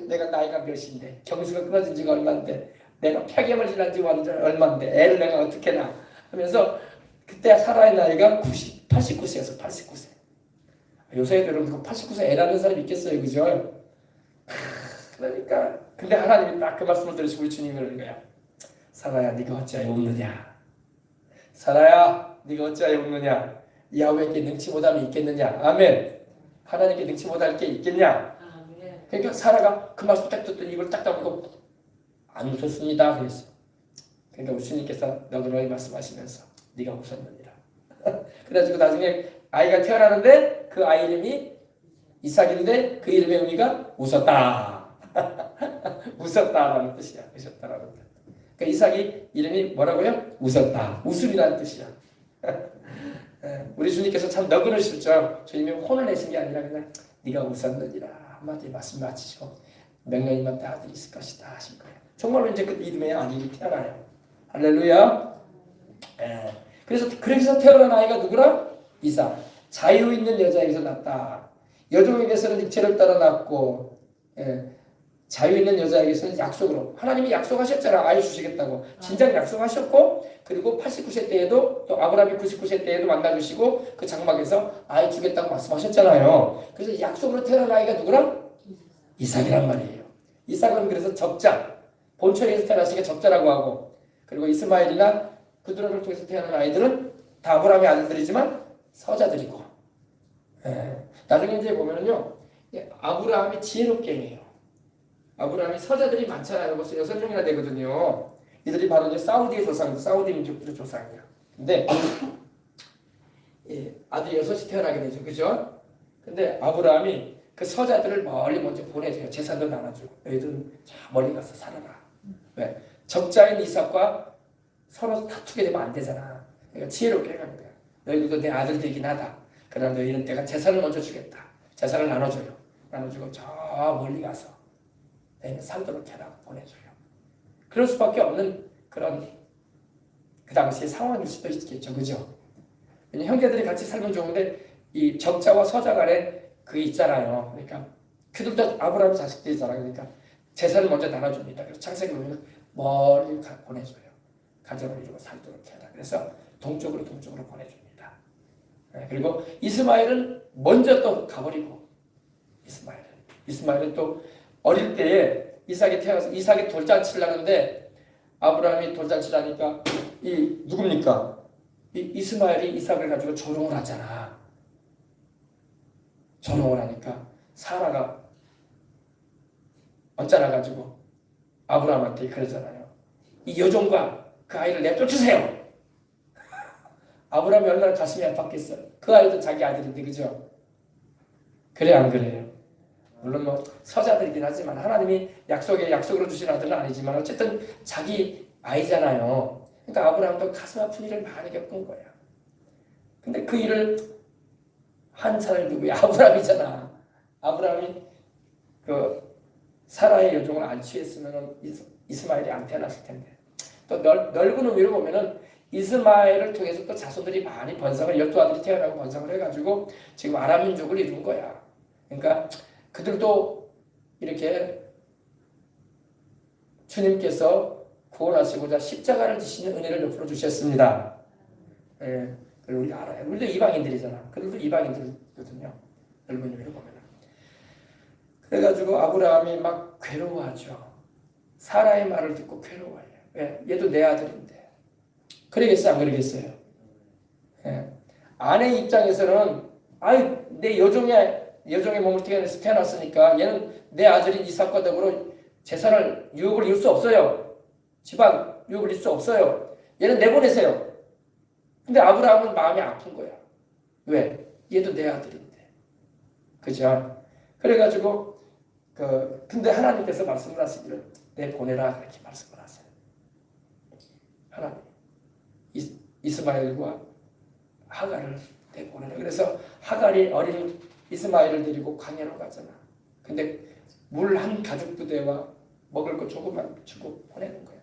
내가 나이가 몇인데 경수가 끊어진 지가 얼마인데 내가 폐렴을 지난 지가 얼마인데 애를 내가 어떻게 낳아 하면서 그때 사라의 나이가 89세였어. 89세. 요새 여러분 89세 애 낳는 사람이 있겠어요, 그죠? 그러니까 근데 하나님이 딱 그 말씀을 들으시고 우리 주님이 그러는 거야. 사라야, 네가 어찌하여 웃느냐? 사라야, 네가 어찌하여 웃느냐? 야훼께 능치 못함이 있겠느냐? 아멘. 하나님께 능치 못할 게 있겠냐? 그러니까 사라가 그 말씀 딱 듣더니 입을 딱 다물고 안 웃었습니다. 그랬어. 그러니까 우리 주님께서 너그러이 말씀하시면서 네가 웃었느니라. 그래가지고 나중에 아이가 태어나는데 그 아이 이름이 이삭인데 그 이름의 의미가 웃었다. 웃었다라는 뜻이야. 웃었다라는 뜻. 그러니까 이삭이 이름이 뭐라고요? 웃었다. 웃음이라는 뜻이야. 우리 주님께서 참 너그러우시죠. 주님이 혼을 내신 게 아니라 그냥 네가 웃었느니라 한마디 말씀 마치시고 명령이면 때 아들이 있을 것이다 하신 거예요. 정말로 이제 그 이름의 아들이 태어나요. 할렐루야. 그래서 태어난 아이가 누구라? 이삭. 자유 있는 여자에게서 났다. 여종에게서는 육체를 따라 났고 자유 있는 여자에게서는 약속으로 하나님이 약속하셨잖아. 아이 주시겠다고. 진작 약속하셨고 그리고 89세 때에도 또 아브라함이 99세 때에도 만나주시고 그 장막에서 아이 주겠다고 말씀하셨잖아요. 그래서 약속으로 태어난 아이가 누구랑? 이삭이란 말이에요. 이삭은 그래서 적자. 본처에서 태어나시니까 적자라고 하고 그리고 이스마엘이나 그들을 통해서 태어난 아이들은 다 아브라함의 아들들이지만 서자들이고 나중에 이제 보면은요 아브라함이 지혜롭게 해요. 아브라함이 서자들이 많잖아요. 벌써 6명이나 되거든요. 이들이 바로 이제 사우디의 조상, 사우디 민족들의 조상이야. 근데 아들이 6이 태어나게 되죠. 그죠? 근데 아브라함이 그 서자들을 멀리 먼저 보내줘요. 재산도 나눠주고. 너희들은 저 멀리 가서 살아라. 왜? 적자인 이삭과 서로 다투게 되면 안 되잖아. 그러니까 지혜롭게 해가는 거야. 너희들도 내 아들들이긴 하다. 그러나 너희는 내가 재산을 먼저 주겠다. 재산을 나눠줘요. 나눠주고 저 멀리 가서 너희는 살도록 해라. 보내줘요. 그럴 수밖에 없는 그런 그 당시의 상황일 수도 있겠죠. 그죠? 형제들이 같이 살면 좋은데 이 적자와 서자 간에 그 있잖아요. 그러니까 그들도 아브라함 자식들이잖아. 그러니까 재산을 먼저 나눠줍니다. 그래서 창세기 보면 멀리 보내줘요. 가정을 이루고 살도록 해라. 그래서 동쪽으로 보내줍니다. 그리고 이스마엘은 먼저 또 가버리고 이스마엘은 또 어릴 때에 이삭이 태어나서 이삭이 돌잔치를 하는데 아브라함이 돌잔치를 하니까 이 누굽니까? 이스마엘이 이삭을 가지고 조롱을 하잖아. 조롱을 하니까 사라가 언짢아가지고 아브라함한테 그러잖아요. 이 여종과 그 아이를 내쫓으세요. 아브라함이 얼마나 가슴이 아팠겠어요. 그 아이도 자기 아들인데 그죠? 그래 안 그래요? 물론 뭐 서자들이긴 하지만 하나님이 약속으로 주신 아들은 아니지만 어쨌든 자기 아이잖아요. 그러니까 아브라함도 가슴 아픈 일을 많이 겪은 거야. 근데 그 일을 한 사람이 누구야? 아브라함이잖아. 아브라함이 그 사라의 여종을 안 취했으면 이스마엘이 안 태어났을 텐데 또 넓은 의미로 보면은 이스마엘을 통해서 또 자손들이 많이 번성을 12아들이 태어나고 번성을 해가지고 지금 아람 민족을 이룬 거야. 그러니까 그들도 이렇게 주님께서 구원하시고자 십자가를 지시는 은혜를 베풀어 주셨습니다. 예, 우리 알아요. 우리도 이방인들이잖아. 그들도 이방인들이거든요. 넓은 의미로 보면은. 그래가지고 아브라함이 막 괴로워하죠. 사라의 말을 듣고 괴로워해요. 왜? 얘도 내 아들인데. 그러겠어요? 안 그러겠어요? 예. 아내 입장에서는 내 여종의 몸을 태어났으니까 얘는 내 아들인 이삭과 더불어 재산을 유업을 이룰 수 없어요. 집안 유업을 이룰 수 없어요. 얘는 내보내세요. 근데 아브라함은 마음이 아픈 거야. 왜? 얘도 내 아들인데. 그죠? 그래가지고 근데 하나님께서 말씀을 하시기를 내보내라 그렇게 말씀을 하세요. 하나님 이스마엘과 하갈을 내보내라. 그래서 하갈이 어린 이스마엘을 데리고 광야로 가잖아. 근데 물 한 가죽 부대와 먹을 거 조금만 주고 보내는 거야.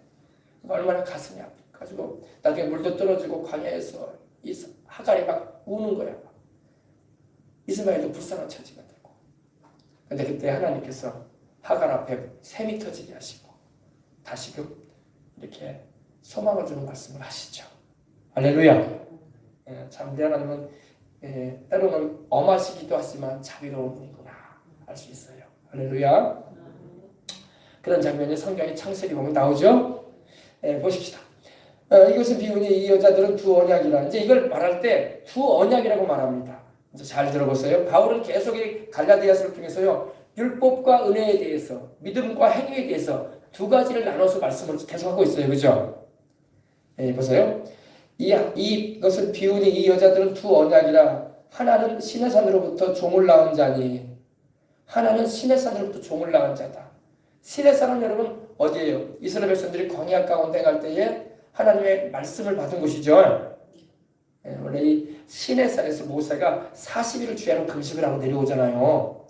얼마나 가슴이 아파가지고 나중에 물도 떨어지고 광야에서 하갈이 막 우는 거야. 이스마엘도 불쌍한 처지가 되고. 근데 그때 하나님께서 하갈 앞에 샘이 터지게 하시고 다시금 이렇게 소망을 주는 말씀을 하시죠. 할렐루야. 참 우리 하나님은 때로는 엄하시기도 하지만 자비로운 분이구나 알 수 있어요. 할렐루야. 그런 장면이 성경의 창세기 보면 나오죠. 보십시다. 이것은 비유니 이 여자들은 두 언약이라. 이제 이걸 말할 때 두 언약이라고 말합니다. 이제 잘 들어보세요. 바울은 계속 이 갈라디아서를 통해서요 율법과 은혜에 대해서 믿음과 행위에 대해서 두 가지를 나눠서 말씀을 계속하고 있어요. 그죠? 보세요. 이것은 비유니 이 여자들은 두 언약이라. 하나는 신의 산으로부터 종을 낳은 자니. 하나는 신의 산으로부터 종을 낳은 자다. 신의 산은 여러분 어디예요? 이스라엘 백성들이 광야 가운데 갈 때에 하나님의 말씀을 받은 곳이죠. 원래 이 신의 산에서 모세가 40일을 주야로 금식을 하고 내려오잖아요.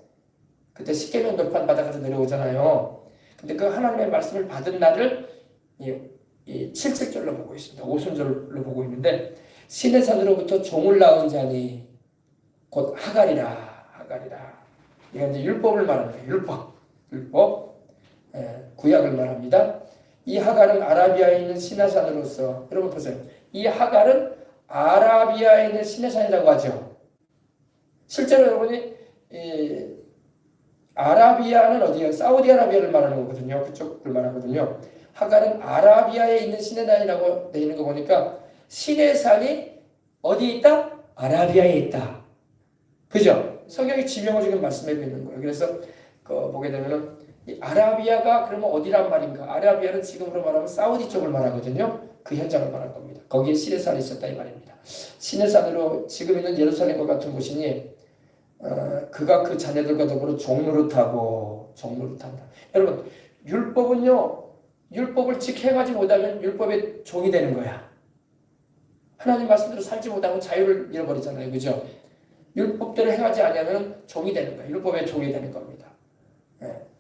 그때 십계명 돌판 받아가지고 내려오잖아요. 근데 그 하나님의 말씀을 받은 날을 이 7절로 보고 있습니다. 오순절로 보고 있는데 신의 산으로부터 종을 낳은 자니 곧 하갈이라. 이건 이제 율법을 말하는 거예요. 율법. 구약을 말합니다. 이 하갈은 아라비아에 있는 시내산으로서 여러분 보세요. 이 하갈은 아라비아에 있는 시내산이라고 하죠. 실제로 여러분이 아라비아는 어디예요? 사우디아라비아를 말하는 거거든요. 그쪽을 말하거든요. 하갈은 아라비아에 있는 시내산이라고 되어 있는 거 보니까 시내산이 어디에 있다? 아라비아에 있다. 그죠? 성경이 지명을 지금 말씀해 있는 거예요. 그래서 보게 되면은 이 아라비아가 그러면 어디란 말인가? 아라비아는 지금으로 말하면 사우디 쪽을 말하거든요. 그 현장을 말한 겁니다. 거기에 시내산이 있었다 이 말입니다. 시내산으로 지금 있는 예루살렘과 같은 곳이니 그가 그 자녀들과 더불어 종로를 탄다. 여러분 율법은요. 율법을 지켜가지 못하면 율법의 종이 되는 거야. 하나님 말씀대로 살지 못하면 자유를 잃어버리잖아요. 그죠? 율법대로 행하지 않으면 종이 되는 거예요. 율법의 종이 되는 겁니다.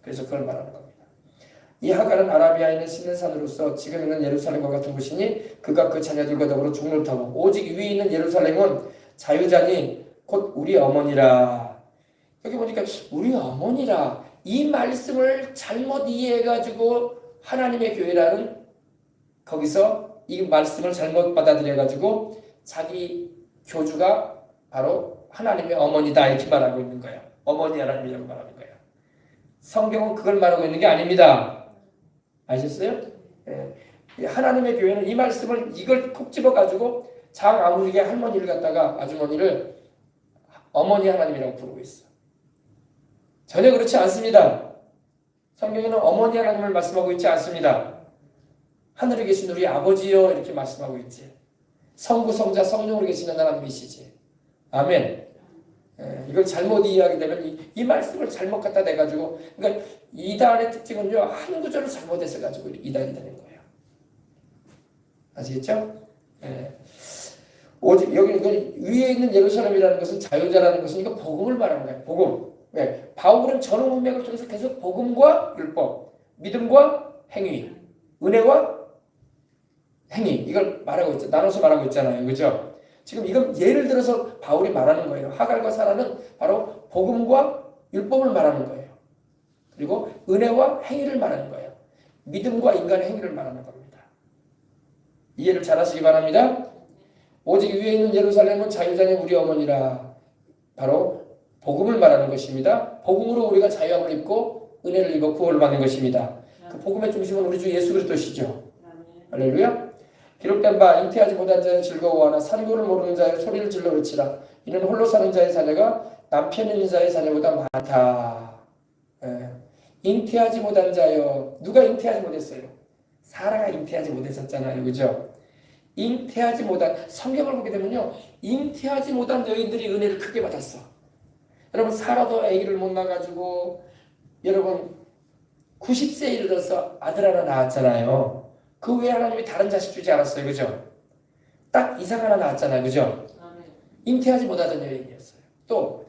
그래서 그걸 말하는 겁니다. 이 하갈은 아라비아에 있는 시내산으로서 지금 있는 예루살렘과 같은 곳이니 그가 그 자녀들과 더불어 종로를 타고 오직 위에 있는 예루살렘은 자유자니 곧 우리 어머니라. 여기 보니까 우리 어머니라. 이 말씀을 잘못 이해해가지고 하나님의 교회라는 거기서 이 말씀을 잘못 받아들여가지고 자기 교주가 바로 하나님의 어머니다 이렇게 말하고 있는 거예요. 어머니 하나님이라고 말하는 거예요. 성경은 그걸 말하고 있는 게 아닙니다. 아셨어요? 하나님의 교회는 이 말씀을 이걸 콕 집어가지고 장 아무리게 할머니를 갖다가 아주머니를 어머니 하나님이라고 부르고 있어. 전혀 그렇지 않습니다. 성경에는 어머니 하나님을 말씀하고 있지 않습니다. 하늘에 계신 우리 아버지여 이렇게 말씀하고 있지. 성부, 성자, 성령으로 계시는 하나님이시지. 아멘. 이걸 잘못 이해하게 되면 이 말씀을 잘못 갖다 대가지고 그러니까 이단의 특징은요 한 구절을 잘못해서 가지고 이단이 되는 거예요. 아시겠죠? 오직 여기 위에 있는 예루살렘이라는 것은 자유자라는 것은 이거 복음을 말하는 거예요. 복음. 왜? 바울은 전후 문맥을 통해서 계속 복음과 율법, 믿음과 행위, 은혜와 행위 이걸 말하고 있죠. 나눠서 말하고 있잖아요. 그죠? 지금 이건 예를 들어서 바울이 말하는 거예요. 하갈과 사라는 바로 복음과 율법을 말하는 거예요. 그리고 은혜와 행위를 말하는 거예요. 믿음과 인간의 행위를 말하는 겁니다. 이해를 잘 하시기 바랍니다. 오직 위에 있는 예루살렘은 자유자녀 우리 어머니라. 바로 복음을 말하는 것입니다. 복음으로 우리가 자유함을 입고 은혜를 입어 구원을 받는 것입니다. 그 복음의 중심은 우리 주 예수 그리스도시죠. 할렐루야. 기록된 바 잉태하지 못한 자의 즐거워하나 산고를 모르는 자의 소리를 질러 외치라. 이는 홀로 사는 자의 자녀가 남편 있는 자의 자녀보다 많다. 예. 잉태하지 못한 자여. 누가 잉태하지 못했어요? 사라가 잉태하지 못했었잖아요. 그죠? 잉태하지 못한, 성경을 보게 되면요, 잉태하지 못한 여인들이 은혜를 크게 받았어. 여러분, 사라도 아기를 못 낳아가지고 여러분 90세에 이르러서 아들 하나 낳았잖아요. 그 외에 하나님이 다른 자식 주지 않았어요. 그죠? 딱 이상 하나 낳았잖아요. 그죠? 잉태하지 못하던 여인이었어요. 또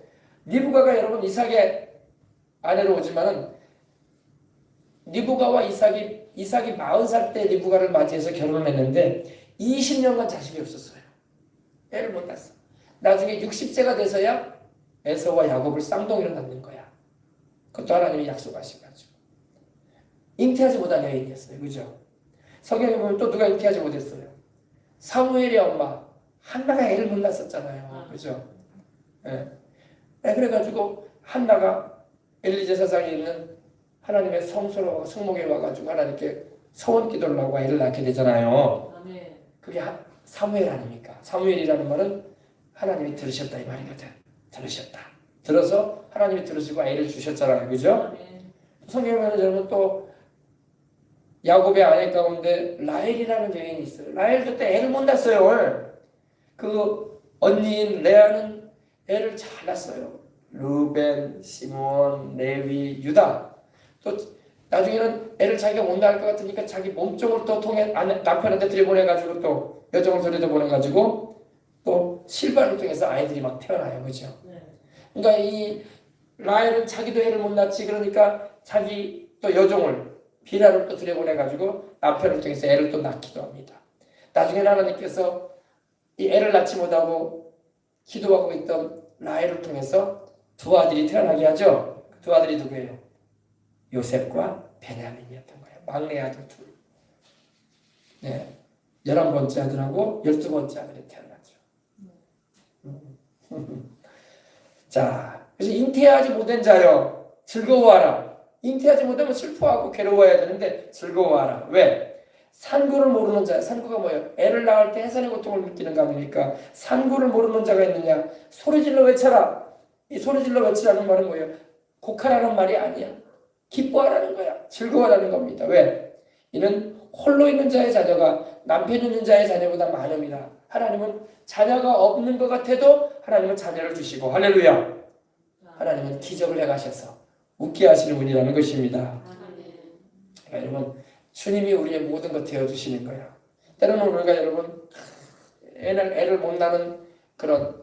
리브가가 여러분 이삭의 아내로 오지만은 리브가와 이삭이 40살 때 리브가를 맞이해서 결혼을 했는데 20년간 자식이 없었어요. 애를 못 낳았어. 나중에 60세가 돼서야 에서와 야곱을 쌍둥이로 낳는 거야. 그것도 하나님이 약속하신 거죠. 잉태하지 못한 여인이었어요. 그죠? 성경에 보면 또 누가 잉태하지 못했어요? 사무엘의 엄마 한나가 애를 못 낳았었잖아요. 그죠? 예. 그래가지고 한나가 엘리제 사상에 있는 하나님의 성소로 성목에 와가지고 하나님께 소원 기도를 하고 애를 낳게 되잖아요. 그게 사무엘 아닙니까? 사무엘이라는 말은 하나님이 들으셨다 이 말이거든. 들으셨다. 들어서 하나님이 들으시고 애를 주셨잖아요. 그죠? 성경에 보면 여러분 또 야곱의 아내 가운데 라헬이라는 여인이 있어요. 라헬도 때 애를 못 낳았어요. 그 언니인 레아는 애를 잘 낳았어요. 루벤, 시몬, 레위, 유다. 또 나중에는 애를 자기가 못 낳을 것 같으니까 자기 몸종을 또 통해 남편한테 들여보내가지고 또 여종을 들여보내가지고 또 실바를 통해서 아이들이 막 태어나요. 그죠? 그러니까 이 라헬은 자기도 애를 못 낳지. 그러니까 자기 또 여종을 비라를 또 들여보내가지고 남편을 통해서 애를 또 낳기도 합니다. 나중에 하나님께서 이 애를 낳지 못하고 기도하고 있던 라헬을 통해서 두 아들이 태어나게 하죠. 두 아들이 누구예요? 요셉과 베냐민이었던 거예요. 막내 아들 둘. 네. 11번째 아들하고 12번째 아들이 태어나죠. 자, 그래서 잉태하지 못한 자여 즐거워하라. 잉태하지 못하면 슬퍼하고 괴로워해야 되는데 즐거워하라. 왜? 산고를 모르는 자. 산고가 뭐예요? 애를 낳을 때 해산의 고통을 느끼는 거 아닙니까? 산고를 모르는 자가 있느냐? 소리질러 외쳐라. 이 소리질러 외치라는 말은 뭐예요? 곡하라는 말이 아니야. 기뻐하라는 거야. 즐거워하라는 겁니다. 왜? 이는 홀로 있는 자의 자녀가 남편 있는 자의 자녀보다 많음이라. 하나님은 자녀가 없는 것 같아도 하나님은 자녀를 주시고 할렐루야. 하나님은 기적을 해가셔서 웃게 하시는 분이라는 것입니다. 그러니까 여러분 주님이 우리의 모든 것 되어주시는 거야. 때로는 우리가 여러분 애를 못 낳는 그런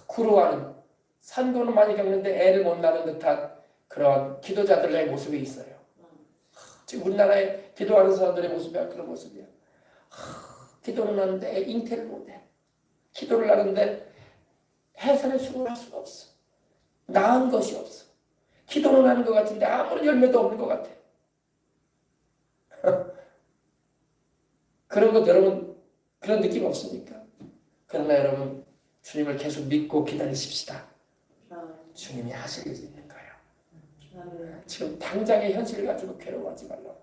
苦로하는 산고는 많이 겪는데 애를 못 낳는 듯한 그런 기도자들의 모습이 있어요. 지금 우리나라에 기도하는 사람들의 모습이 그런 모습이야. 기도는 하는데 잉태를 못해. 기도를 하는데 해산의 수고를 할 수가 없어. 나은 것이 없어. 기도는 하는 것 같은데 아무런 열매도 없는 것 같아. 그런 것 여러분 그런 느낌 없습니까? 그러나 여러분 주님을 계속 믿고 기다리십시다. 주님이 하실 일이 있는 거예요. 지금 당장의 현실을 가지고 괴로워하지 말라고.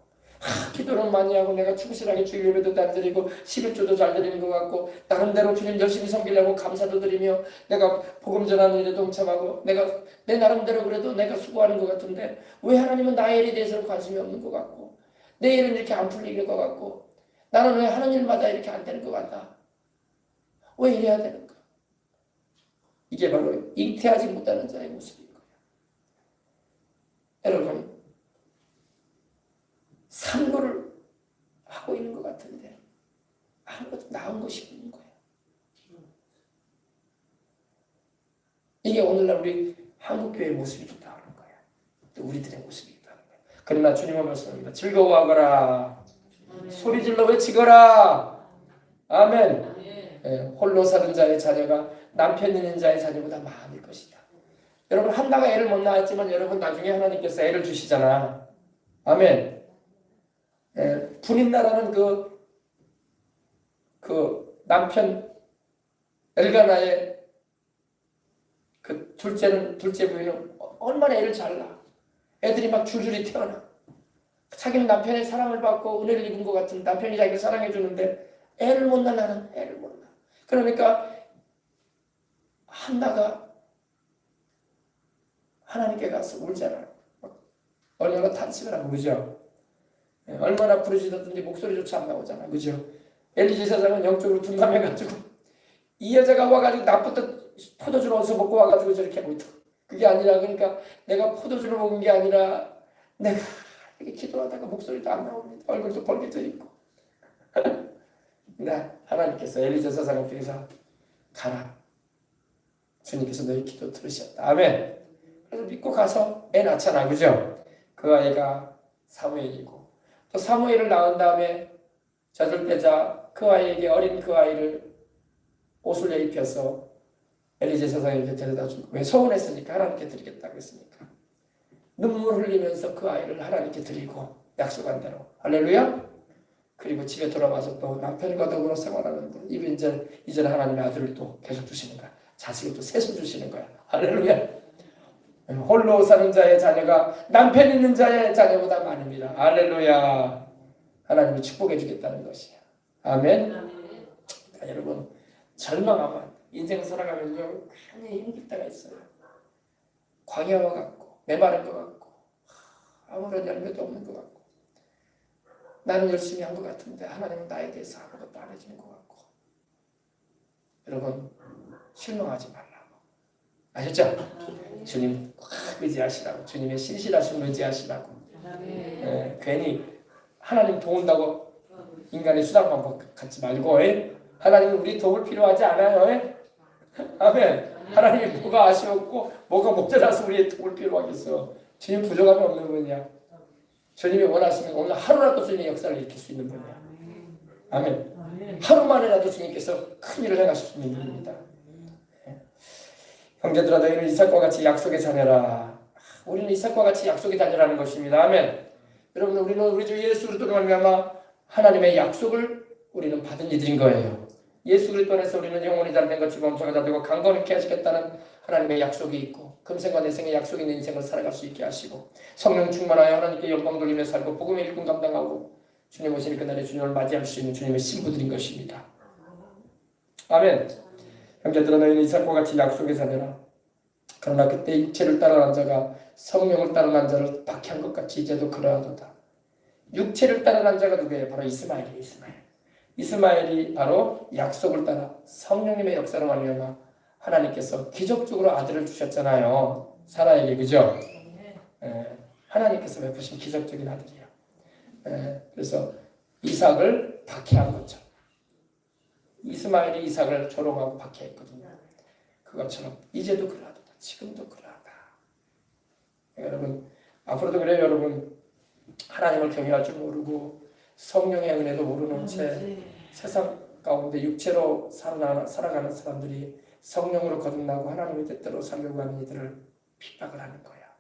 기도는 많이 하고 내가 충실하게 주일 예배도 잘 드리고 11조도 잘 드리는 것 같고 나름대로 주님 열심히 섬기려고 감사도 드리며 내가 복음 전하는 일에 동참하고 내가 내 나름대로 그래도 내가 수고하는 것 같은데 왜 하나님은 나의 일에 대해서는 관심이 없는 것 같고 내 일은 이렇게 안 풀리는 것 같고 나는 왜 하는 일마다 이렇게 안 되는 것 같나? 왜 이래야 되는가? 이게 바로 잉태하지 못하는 자의 모습인 거예요. 여러분 산고를 하고 있는 것 같은데 아무것도 나은 것이 없는 거예요. 이게 오늘날 우리 한국교회의 모습이기도 하는 거예요. 또 우리들의 모습이기도 하는 거예요. 그러나 주님은 말씀합니다. 즐거워하거라. 소리질러 외치거라. 아멘. 홀로 사는 자의 자녀가 남편 있는 자의 자녀보다 많을 것이다. 여러분 한나가 애를 못 낳았지만 여러분 나중에 하나님께서 애를 주시잖아. 아멘. 분인나라는 그 남편 엘가나의 그 둘째 부인은 얼마나 애를 잘 낳아. 애들이 막 줄줄이 태어나. 자기는 남편의 사랑을 받고 은혜를 입은 것 같은 남편이 자기를 사랑해 주는데 애를 못 낳아. 나는 애를 못 낳아. 그러니까 한나가 하나님께 가서 울잖아. 얼마나 탄식을 하고 그죠? 얼마나 부르짖었든지 목소리조차 안 나오잖아. 그죠? 엘리 제사장은 영적으로 둔감해가지고 이 여자가 와가지고 나부터 포도주를 어디서 먹고 와가지고 저렇게 하고 있다. 그게 아니라 그러니까 내가 포도주를 먹은 게 아니라 내가 이렇게 기도하다가 목소리도 안 나옵니다. 얼굴도 벌개져 있고. 근데 하나님께서 엘리 제사장 앞에서 가라. 주님께서 너희 기도 들으셨다. 아멘. 그래서 믿고 가서 애 낳잖아. 그죠? 그 아이가 사무엘이고 또 사무엘을 낳은 다음에 젖을 떼자 그 아이에게 어린 그 아이를 옷을 입혀서 엘리 제사장에게 데려다 주고 왜 서운했으니까 하나님께 드리겠다고 했으니까 눈물 흘리면서 그 아이를 하나님께 드리고 약속한 대로 할렐루야. 그리고 집에 돌아와서 또 남편과 더불어 생활하는데 이제 하나님의 아들을 또 계속 주시는 거야. 자식을 또 셋을 주시는 거야. 할렐루야. 홀로 사는 자의 자녀가 남편 있는 자의 자녀보다 많습니다. 할렐루야. 하나님이 축복해 주겠다는 것이야. 아멘. 자, 여러분 절망하면 인생 살아가면요 굉장히 힘들 때가 있어요. 광야와 같고 메마른 것 같고 아무런 열매도 없는 것 같고 나는 열심히 한 것 같은데 하나님은 나에 대해서 아무것도 안 해주는 것 같고 여러분 실망하지 말라고 아셨죠? 주님 꽉 의지하시라고 주님의 신실하심을 의지하시라고 괜히 하나님 도운다고 인간의 수단만 갖지 말고 하나님은 우리 도울 필요하지 않아요. 아멘. 하나님이 뭐가 아쉬웠고 뭐가 모자라서 우리의 도울 필요하겠어. 주님 부족함이 없는 분이야. 주님이 원하시면 오늘 하루라도 주님의 역사를 일으킬 수 있는 분이야. 아멘. 하루만이라도 주님께서 큰 일을 행하실 수 있는 분입니다. 형제들아 너희는 이삭과 같이 약속의 자녀라. 우리는 이삭과 같이 약속의 자녀라는 것입니다. 아멘. 여러분 우리는 우리 주 예수 그리스도로 말미암아 하나님의 약속을 우리는 받은 이들인 거예요. 예수 그리스도 안에서 우리는 영원히 잘된 것이 범사가 잘되고 강건케 하시겠다는 하나님의 약속이 있고 금생과 내생의 약속이 있는 인생을 살아갈 수 있게 하시고 성령 충만하여 하나님께 영광 돌리며 살고 복음의 일꾼 감당하고 주님 오시는 그날에 주님을 맞이할 수 있는 주님의 신부들인 것입니다. 아멘. 형제들아 너희는 이삭과 같이 약속의 자녀라. 그러나 그때 육체를 따르는 자가 성령을 따르는 자를 박해한 것 같이 이제도 그러하도다. 육체를 따르는 자가 누구예요? 바로 이스마엘이에요. 이스마엘이 바로 약속을 따라 성령님의 역사로 말미암아 하나님께서 기적적으로 아들을 주셨잖아요. 사라에게 그죠? 하나님께서 베푸신 기적적인 아들이에요. 그래서 이삭을 박해한 거죠. 이스마엘이 이삭을 조롱하고 박해했거든요. 그것처럼 이제도 그러하도다. 지금도 그러하다. 여러분 앞으로도 그래요. 여러분 하나님을 경외할 줄 모르고 성령의 은혜도 모르는 채 세상 가운데 육체로 살아가는 사람들이 성령으로 거듭나고 하나님의 뜻대로 살려고 하는 이들을 핍박을 하는 거야.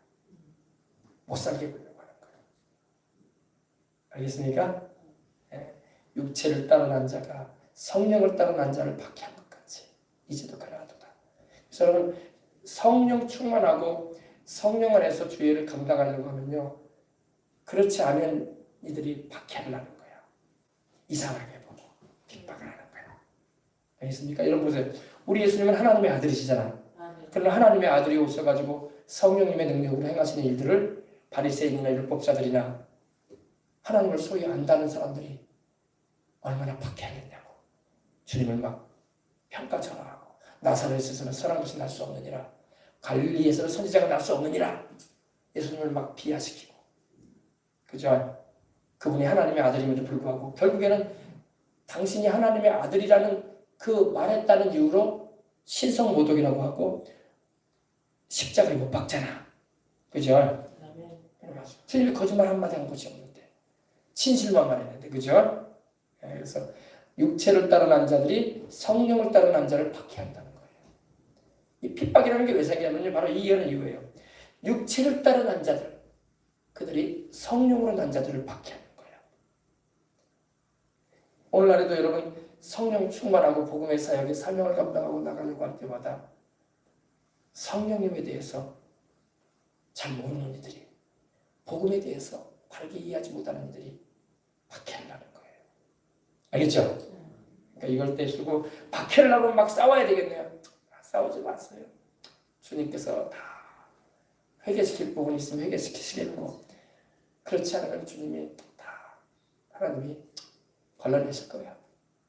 못 살게 보려고 하는 거야. 알겠습니까? 육체를 따르는 자가 성령을 따르는 자를 박해한 것 같이 이제도 그러하도다. 그래서 여러분 성령 충만하고 성령 안에서 주의를 감당하려고 하면요. 그렇지 않은 이들이 박해를 하는 거야. 이상하게 보고 핍박을 하는 거야. 알겠습니까? 여러분 보세요. 우리 예수님은 하나님의 아들이시잖아. 그러나 하나님의 아들이 오셔가지고 성령님의 능력으로 행하시는 일들을 바리새인이나 율법자들이나 하나님을 소위 안다는 사람들이 얼마나 박해하겠냐고. 주님을 막 평가절하하고 나사렛에서는 선한 것이 날 수 없느니라. 갈릴리에서는 선지자가 날 수 없느니라. 예수님을 막 비하시키고. 그죠? 그분이 하나님의 아들임에도 불구하고 결국에는 당신이 하나님의 아들이라는 그 말했다는 이유로 신성모독이라고 하고 십자가에 못 박잖아. 그죠? 주님이 거짓말 한마디 한 것이 없는데 진실만 말했는데 그죠? 그래서 육체를 따른 한 자들이 성령을 따른 한 자를 박해한다는 거예요. 이 핍박이라는 게 왜 생기냐면요. 바로 이해는 이유예요. 육체를 따른 한 자들, 그들이 성령으로 난 자들을 박해하는 거예요. 오늘날에도 여러분 성령 충만하고 복음의 사역에 사명을 감당하고 나가려고 할 때마다 성령님에 대해서 잘 모르는 이들이, 복음에 대해서 바르게 이해하지 못하는 이들이 박해하려는 거예요. 알겠죠? 그러니까 이걸 때 쓰고 박해하려고 막 싸워야 되겠네요. 싸우지 마세요. 주님께서 다 회개시킬 부분이 있으면 회개시키시겠고, 그렇지 않으면 주님이 다 하나님이 걸러내실 거예요.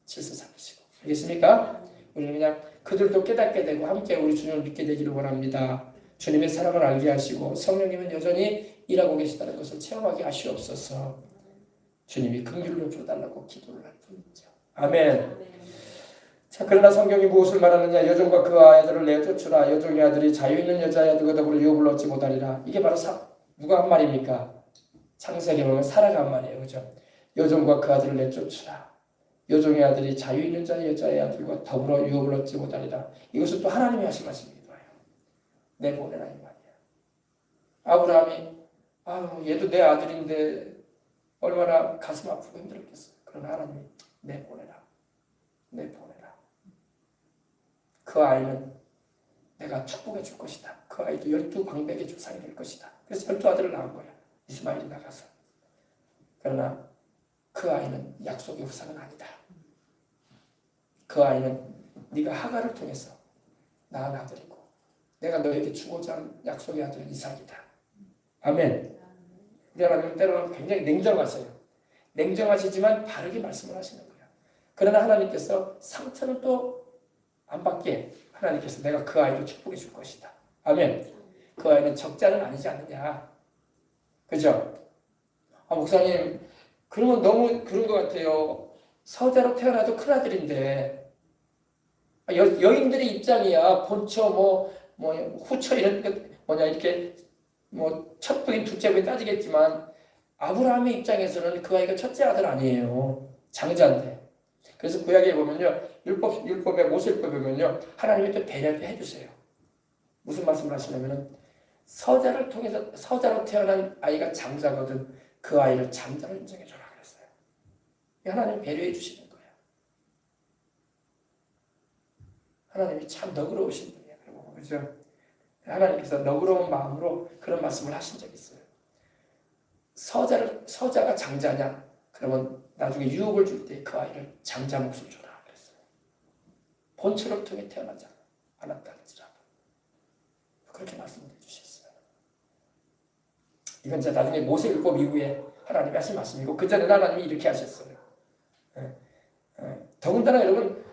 질서 잡으시고. 알겠습니까? 우리는 그냥 그들도 깨닫게 되고 함께 우리 주님을 믿게 되기를 원합니다. 주님의 사랑을 알게 하시고 성령님은 여전히 일하고 계시다는 것을 체험하게 하시옵소서. 주님이 긍휼을 베풀어달라고 기도를 할 뿐이죠. 아멘. 자, 그러나 성경이 무엇을 말하느냐? 여종과 그 아이들을 내쫓으라. 여종의 아들이 자유 있는 여자의 아들과 더불어 유업을 얻지 못하리라. 이게 바로 누가 한 말입니까? 창세기에 보면 사라가 한 말이에요. 그죠? 여종과 그 아들을 내쫓으라. 여종의 아들이 자유 있는 자의 여자의 아들과 더불어 유업을 얻지 못하리라. 이것은 또 하나님이 하신 말씀이기도 해요. 내보내라 이 말이야. 아브라함이 얘도 내 아들인데 얼마나 가슴 아프고 힘들었겠어요. 그러나 하나님이 내보내라. 그 아이는 내가 축복해 줄 것이다. 그 아이도 12광백의 조상이 될 것이다. 그래서 12아들을 낳은 거야. 이스마엘이 나가서. 그러나 그 아이는 약속의 후사는 아니다. 그 아이는 네가 하가를 통해서 낳은 아들이고 내가 너에게 주고자 하는 약속의 아들은 이삭이다. 아멘. 우리 하나님은 때로는 굉장히 냉정하세요. 냉정하시지만 바르게 말씀을 하시는 거예요. 그러나 하나님께서 상처는 또 안 받게 하나님께서 내가 그 아이를 축복해 줄 것이다. 아멘. 그 아이는 적자는 아니지 않느냐. 그죠? 목사님 그러면 너무 그런 것 같아요. 서자로 태어나도 큰아들인데 여인들의 입장이야. 본처 후처 이런 것 이렇게 첫 부인 둘째 부인 따지겠지만 아브라함의 입장에서는 그 아이가 첫째 아들 아니에요. 장자인데. 그래서 구약에 보면요. 율법에 모세율법에 보면요. 하나님이 또 배려도 해주세요. 무슨 말씀을 하시냐면은 서자로 태어난 아이가 장자거든. 그 아이를 장자로 인정해줘라 그랬어요. 하나님 배려해 주시는 거예요. 하나님이 참 너그러우신 분이에요. 그죠? 하나님께서 너그러운 마음으로 그런 말씀을 하신 적이 있어요. 서자가 장자냐? 그러면 나중에 유업을 줄 때 그 아이를 장자 몫을 줘라 그랬어요. 본처를 통해 태어나지 않았다 할지라도 그렇게 말씀을 해주셨어요. 이건 이제 나중에 모세율법 이후에 하나님이 하신 말씀이고 그 전에는 하나님이 이렇게 하셨어요. 더군다나 여러분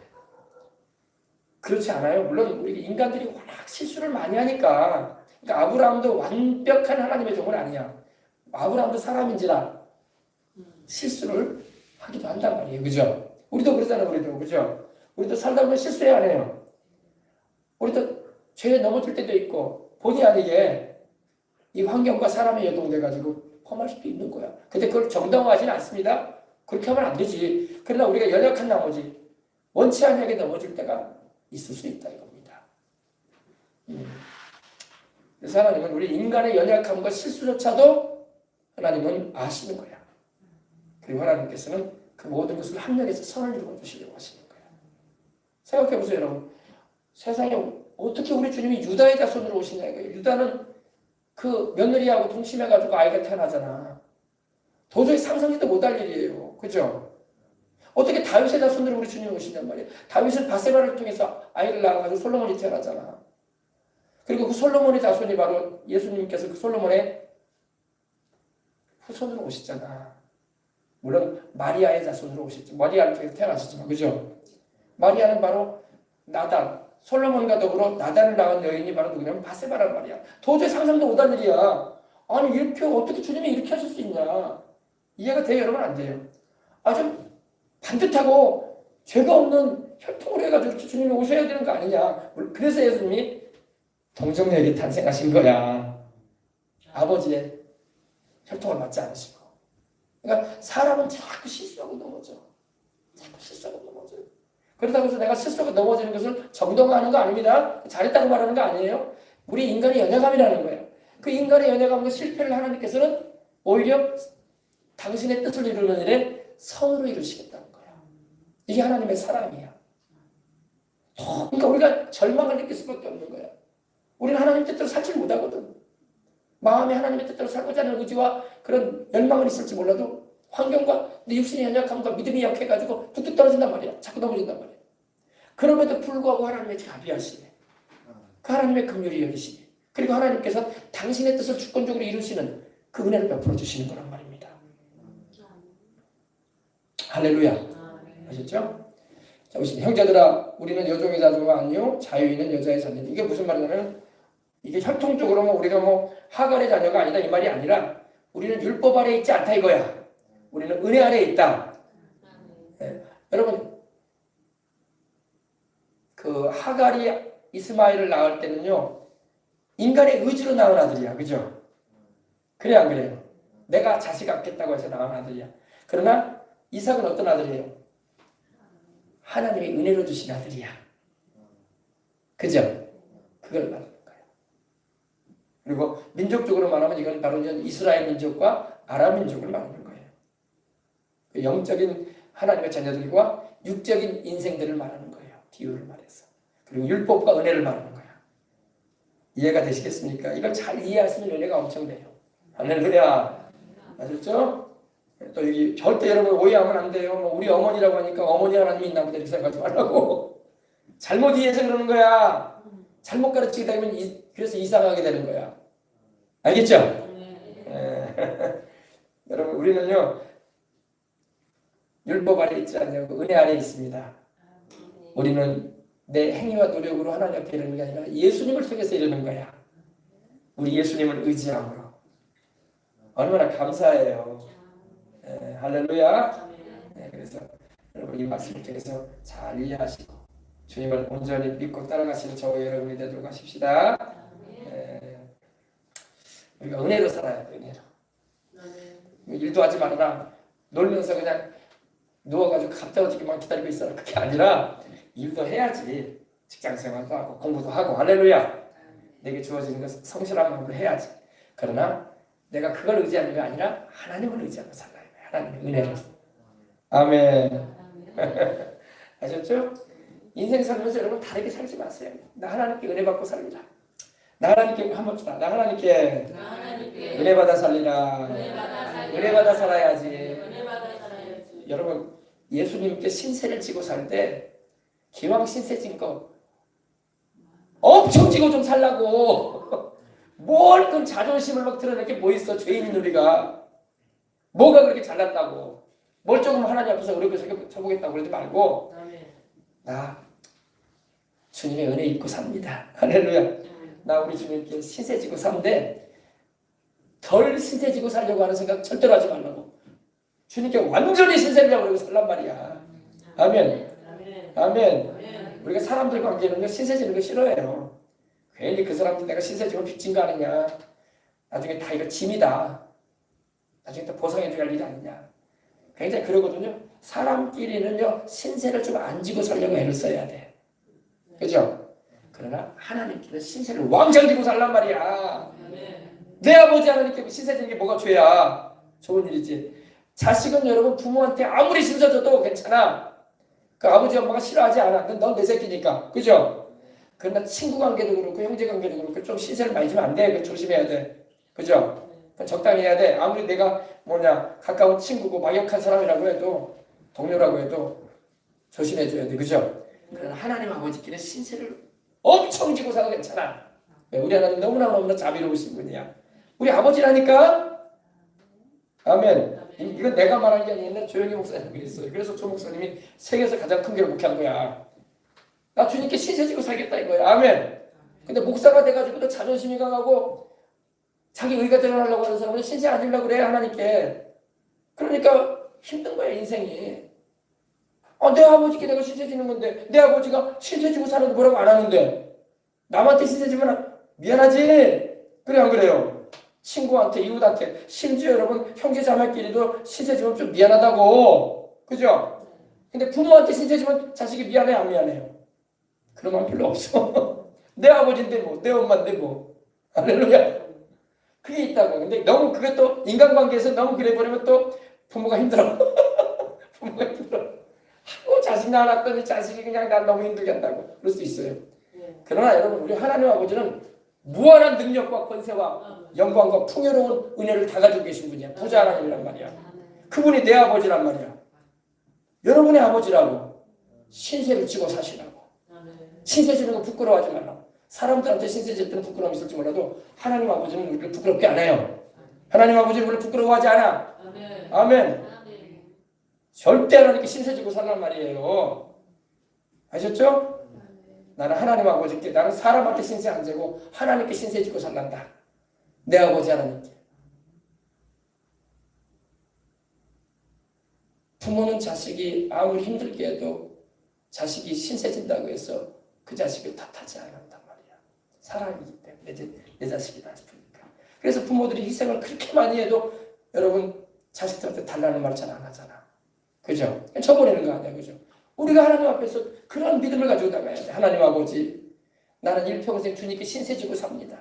그렇지 않아요? 물론 우리 인간들이 워낙 실수를 많이 하니까 그러니까 아브라함도 완벽한 하나님의 종은 아니야. 아브라함도 사람인지라 실수를 하기도 한단 말이에요. 그죠? 우리도 그러잖아요. 우리도. 그죠? 우리도 살다 보면 실수해야 안 해요. 우리도 죄에 넘어질 때도 있고 본의 아니게 이 환경과 사람에 연동돼가지고 험할 수도 있는 거야. 근데 그걸 정당화하지는 않습니다. 그렇게 하면 안 되지. 그러나 우리가 연약한 나머지 원치 않게 넘어질 때가 있을 수 있다 이겁니다. 그래서 하나님은 우리 인간의 연약함과 실수조차도 하나님은 아시는 거야. 그리고 하나님께서는 그 모든 것을 합력해서 선을 이루어 주시려고 하시는 거예요. 생각해 보세요, 여러분. 세상에 어떻게 우리 주님이 유다의 자손으로 오시냐 이거예요. 유다는 그 며느리하고 동침해가지고 아이가 태어나잖아. 도저히 상상지도 못할 일이에요. 그죠? 어떻게 다윗의 자손으로 우리 주님이 오시냔 말이에요. 다윗은 바세바를 통해서 아이를 낳아가지고 솔로몬이 태어나잖아. 그리고 그 솔로몬의 자손이 바로 예수님께서 그 솔로몬의 후손으로 오시잖아. 물론 마리아의 자손으로 오셨죠. 마리아를 통해서 태어나셨지만, 그죠? 마리아는 바로 나단, 솔로몬과 더불어 나단을 낳은 여인이 바로 누구냐면 바세바란 말이야. 도저히 상상도 못한 일이야. 아니 이렇게 어떻게 주님이 이렇게 하실 수 있냐? 이해가 돼요, 여러분? 안 돼요? 아주 반듯하고 죄가 없는 혈통으로 해가지고 주님이 오셔야 되는 거 아니냐? 그래서 예수님이 동정녀에게 탄생하신 거야. 아버지의 혈통을 받지 않으시고. 그러니까 사람은 자꾸 실수하고 넘어져. 자꾸 실수하고 넘어져요. 그렇다고 해서 내가 실수하고 넘어지는 것을 정당화하는 거 아닙니다. 잘했다고 말하는 거 아니에요. 우리 인간의 연약함이라는 거예요. 그 인간의 연약함과 실패를 하나님께서는 오히려 당신의 뜻을 이루는 일에 선으로 이루시겠다는 거예요. 이게 하나님의 사랑이야. 그러니까 우리가 절망을 느낄 수밖에 없는 거야. 우리는 하나님 뜻대로 살지 못하거든. 마음에 하나님의 뜻대로 살고자 하는 의지와 그런 열망은 있을지 몰라도 환경과 내 육신의 연약함과 믿음이 약해가지고 뚝뚝 떨어진단 말이야. 자꾸 넘어진단 말이야. 그럼에도 불구하고 하나님의 자비하시네. 그 하나님의 긍휼이 여기시네. 그리고 하나님께서 당신의 뜻을 주권적으로 이루시는 그 은혜를 베풀어 주시는 거란 말입니다. 할렐루야. 아셨죠? 자, 보시면 형제들아 우리는 여종의 자녀가 아니요 자유 있는 여자의 자녀. 이게 무슨 말이냐면 이게 혈통적으로 우리가 하갈의 자녀가 아니다 이 말이 아니라 우리는 율법 아래 있지 않다 이거야. 우리는 은혜 아래 있다. 네. 여러분 그 하갈이 이스마엘을 낳을 때는요 인간의 의지로 낳은 아들이야, 그죠? 그래 안 그래요? 내가 자식 갖겠다고 해서 낳은 아들이야. 그러나 이삭은 어떤 아들이에요? 하나님의 은혜로 주신 아들이야. 그죠? 그걸 말하는 거예요. 그리고 민족적으로 말하면 이건 바로 이스라엘 민족과 아람 민족을 말하는 거예요. 그 영적인 하나님의 자녀들과 육적인 인생들을 말하는 거예요. 비유를 말해서. 그리고 율법과 은혜를 말하는 거예요. 이해가 되시겠습니까? 이걸 잘 이해하시면 은혜가 엄청 돼요. 할렐루야. 아셨죠? 또 여기 절대 여러분 오해하면 안 돼요. 우리 어머니라고 하니까 어머니 하나님이 있나 보다 이렇게 생각하지 말라고. 잘못 이해해서 그러는 거야. 잘못 가르치게 되면 그래서 이상하게 되는 거야. 알겠죠? 여러분 우리는요 율법 아래 있지 않냐고 은혜 아래 있습니다. 우리는 내 행위와 노력으로 하나님 앞에 이르는 게 아니라 예수님을 통해서 이르는 거야. 우리 예수님을 의지함으로. 얼마나 감사해요. 할렐루야. 그래서 여러분 이 말씀을 통해서 잘 이해하시고 주님을 온전히 믿고 따라가시는 저와 여러분이 되도록 하십시다. 우리가 은혜로 살아야 돼. 은혜로. 일도 하지 말아라. 놀면서 그냥 누워가지고 갑자기만 기다리고 있어라. 그게 아니라 일도 해야지. 직장생활도 하고 공부도 하고 할렐루야. 내게 주어지는 것 성실한 마음으로 해야지. 그러나 내가 그걸 의지하는 게 아니라 하나님을 의지하고 살아야 돼. 하나님의 은혜로. 아멘. 아셨죠? 인생 살면서 여러분 다르게 살지 마세요. 나 하나님께 은혜 받고 살리라. 나 하나님께 한번 봅시다. 나 하나님께 은혜 받아 살리라. 은혜 받아 살아야지. 여러분 예수님께 신세를 지고 살 때 기왕 신세 진 거 엄청 지고 좀 살라고. 뭘 그 자존심을 막 드러낼 게 뭐 있어. 죄인인 우리가 뭐가 그렇게 잘났다고. 뭘 조금 하나님 앞에서 어렵게 쳐보겠다고 그러지 말고 나 주님의 은혜 입고 삽니다. 할렐루야. 나 우리 주님께 신세 지고 사는데 덜 신세 지고 살려고 하는 생각 절대로 하지 말라고. 주님께 완전히 신세를 지고 살란 말이야. 아멘. 아멘. 우리가 사람들 관계는 신세 지는 거 싫어해요. 괜히 그 사람들 내가 신세 지고 빚진 거 아니냐. 나중에 다 이거 짐이다. 나중에 또 보상해줘야 할 일이 아니냐. 굉장히 그러거든요. 사람끼리는요 신세를 좀 안 지고 살려고 애를 써야 돼. 그죠? 그러나 하나님께는 신세를 왕창 지고 살란 말이야. 내 아버지 하나님께 신세 지는 게 뭐가 죄야. 좋은 일이지. 자식은 여러분 부모한테 아무리 신세 져도 괜찮아. 그 아버지 엄마가 싫어하지 않아. 넌 내 새끼니까. 그죠? 그러나 친구 관계도 그렇고 형제 관계도 그렇고 좀 신세를 많이 주면 안 돼. 조심해야 돼. 그죠? 적당히 해야 돼. 아무리 내가 가까운 친구고 막역한 사람이라고 해도 동료라고 해도 조심해줘야 돼. 그죠? 그러나 하나님 아버지께는 신세를 엄청 지고 살아도 괜찮아. 우리 하나님 너무나 자비로우신 분이야. 우리 아버지라니까. 아멘. 이건 내가 말하는 게 아니라 조영희 목사님이 그랬어요. 그래서 조 목사님이 세계에서 가장 큰 교회를 목회한 거야. 나 주님께 신세 지고 살겠다 이거야. 아멘. 근데 목사가 돼가지고도 자존심이 강하고 자기 의가 드러나려고 하는 사람은 신세 안 지려고 그래 하나님께. 그러니까 힘든 거야 인생이. 내 아버지께 내가 신세 지는 건데 내 아버지가 신세 지고 사는데 뭐라고 안 하는데 남한테 신세 지면 미안하지? 그래 안 그래요? 친구한테 이웃한테 심지어 여러분 형제 자매끼리도 신세 지면 좀 미안하다고. 그죠? 근데 부모한테 신세지면 자식이 미안해 안 미안해요? 그런 마음 별로 없어. 내 아버지인데 뭐, 내 엄마인데 뭐. 할렐루야. 그게 있다고. 근데 너무 그것도 인간관계에서 너무 그래 버리면 또 부모가 힘들어. 부모가 힘들어. 하고 자식 낳았더니 자식이 그냥 난 너무 힘들게 한다고. 그럴 수 있어요. 그러나 여러분, 우리 하나님 아버지는 무한한 능력과 권세와 영광과 풍요로운 은혜를 다 가지고 계신 분이야. 부자 하나님이란 말이야. 그분이 내 아버지란 말이야. 여러분의 아버지라고. 신세를 지고 사시라고. 신세 지는 거 부끄러워하지 말라. 사람들한테 신세 질 때는 부끄러움이 있을지 몰라도 하나님 아버지는 우리를 부끄럽게 안 해요. 하나님 아버지는 우리를 부끄러워하지 않아. 아멘. 절대 하나님께 신세 지고 살란 말이에요. 아셨죠? 나는 하나님 아버지께, 나는 사람한테 신세 안 지고 하나님께 신세 지고 살란다. 내 아버지 하나님께. 부모는 자식이 아무리 힘들게 해도 자식이 신세 진다고 해서 그 자식을 탓하지 않는단 말이야. 사랑이기 때문에 내 자식이다 싶으니까. 그래서 부모들이 희생을 그렇게 많이 해도 여러분 자식들한테 달라는 말 잘 안 하잖아. 그죠? 쳐버리는 거 아니야. 그죠? 우리가 하나님 앞에서 그런 믿음을 가지고 나가야 돼. 하나님 아버지, 나는 일평생 주님께 신세지고 삽니다.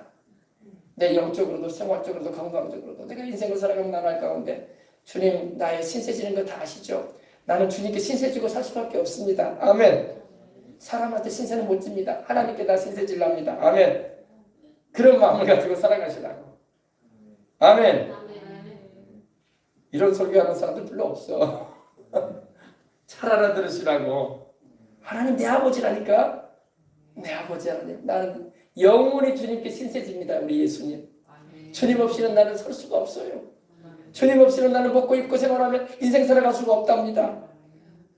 내 영적으로도 생활적으로도 건강적으로도 내가 인생을 살아가는 나날 가운데 주님, 나의 신세지는 거 다 아시죠? 나는 주님께 신세지고 살 수밖에 없습니다. 아멘. 사람한테 신세는 못 집니다. 하나님께 나 신세질랍니다. 아멘. 그런 마음을 가지고 살아가시라고. 아멘. 이런 설교하는 사람들 별로 없어. 잘 알아들으시라고. 하나님 내 아버지라니까. 내 아버지 하나님. 나는 영원히 주님께 신세집니다. 우리 예수님. 주님 없이는 나는 설 수가 없어요. 주님 없이는 나는 먹고 입고 생활하면 인생 살아갈 수가 없답니다.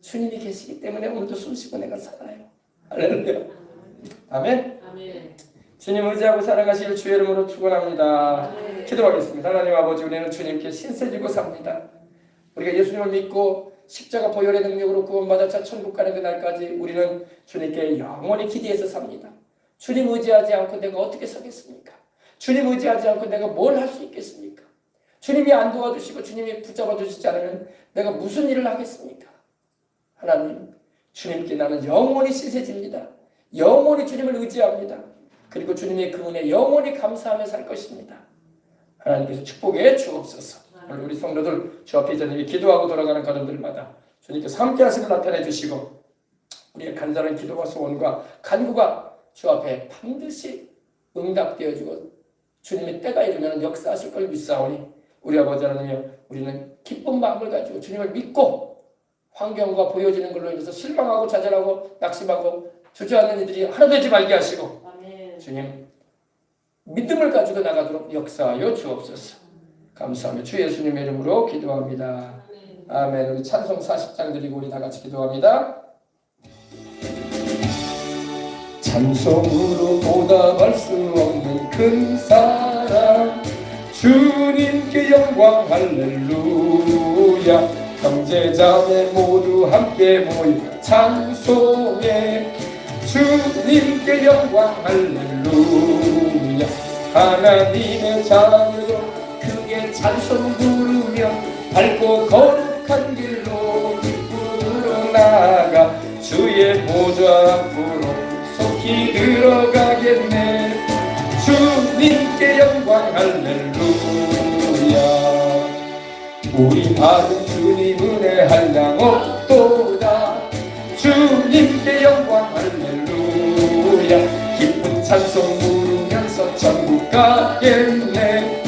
주님이 계시기 때문에 오늘도 숨쉬고 내가 살아요. 할렐루야. 아멘. 주님 의지하고 살아가실 주의 이름으로 축원합니다. 기도하겠습니다. 하나님 아버지, 우리는 주님께 신세지고 삽니다. 우리가 예수님을 믿고 십자가 보혈의 능력으로 구원받아 자 천국 가는 그날까지 우리는 주님께 영원히 기대해서 삽니다. 주님 의지하지 않고 내가 어떻게 서겠습니까? 주님 의지하지 않고 내가 뭘 할 수 있겠습니까? 주님이 안 도와주시고 주님이 붙잡아 주시지 않으면 내가 무슨 일을 하겠습니까? 하나님, 주님께 나는 영원히 신세집니다. 영원히 주님을 의지합니다. 그리고 주님의 그 은혜 영원히 감사하며 살 것입니다. 하나님께서 축복해 주옵소서. 오늘 우리 성도들 주 앞에 주님이 기도하고 돌아가는 걸음들마다 주님께서 함께 하심을 나타내 주시고 우리의 간절한 기도와 소원과 간구가 주 앞에 반드시 응답되어지고 주님의 때가 이르면 역사하실 걸 믿사오니 우리 아버지 하나님이여, 우리는 기쁜 마음을 가지고 주님을 믿고 환경과 보여지는 걸로 인해서 실망하고 좌절하고 낙심하고 주저앉는 이들이 하나 되지 말게 하시고 아멘. 주님 믿음을 가지고 나가도록 역사하여 주옵소서. 감사하며 주 예수님의 이름으로 기도합니다. 아멘. 우리 찬송 40장 드리고 우리 다 같이 기도합니다. 찬송으로 보답할 수 없는 큰 사랑, 주님께 영광 할렐루야. 형제자매 모두 함께 모여 찬송해 주님께 영광 할렐루야. 하나님의 자녀로 크게 찬송 부르며 밝고 거룩한 길로 기쁨으로 나아가 주의 보좌 앞으로 속히 들어가겠네. 주님께 영광 할렐루야. 우리 받은 주님 은혜 한량 없도다. 주님께 영광 할렐루야. 기쁜 찬송 부르면서 천국 가겠네.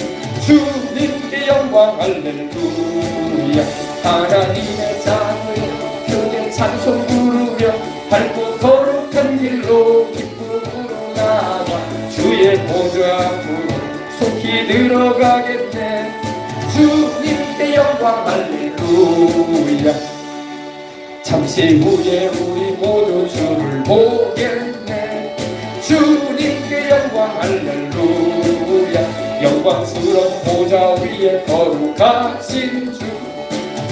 주님께 영광 할렐루야. 하나님의 자녀여 크게 찬송 부르며 밝고 거룩한 길로 기쁨으로 나아가 주의 보좌 앞으로 속히 들어가겠네. 주님께 영광 할렐루야. 잠시 후에 우리 모두 주를 보겠네. 주님께 영광 할렐루야. 영광스러운 보좌 위에 거룩하신 주,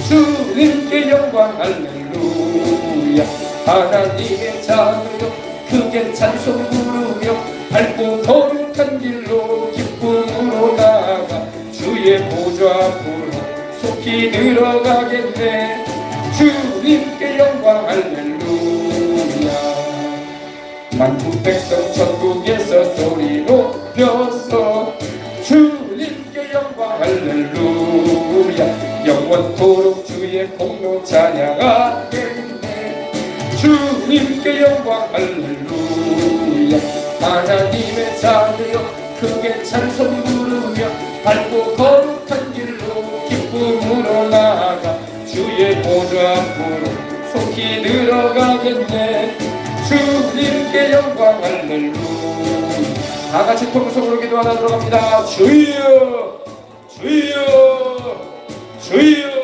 주님께 영광 할렐루야. 하나님의 자녀여 크게 찬송 부르며 밝고 거룩한 길로 기쁨으로 나아가 주의 보좌 앞으로 속히 들어가겠네. 주님께 영광 만국 백성 천국에서 소리 높여서 주님께 영광 할렐루야 영원토록 주의 공로 찬양하겠네 주님께 영광 할렐루야 하나님의 자녀여 크게 찬송 부르며 밝고 거룩한 길로 기쁨으로 나아가 주의 보좌 앞으로 속히 들어가겠네 주님께 영광 할렐루야 다같이 통성으로 기도하나 들어갑니다 주여 주여 주여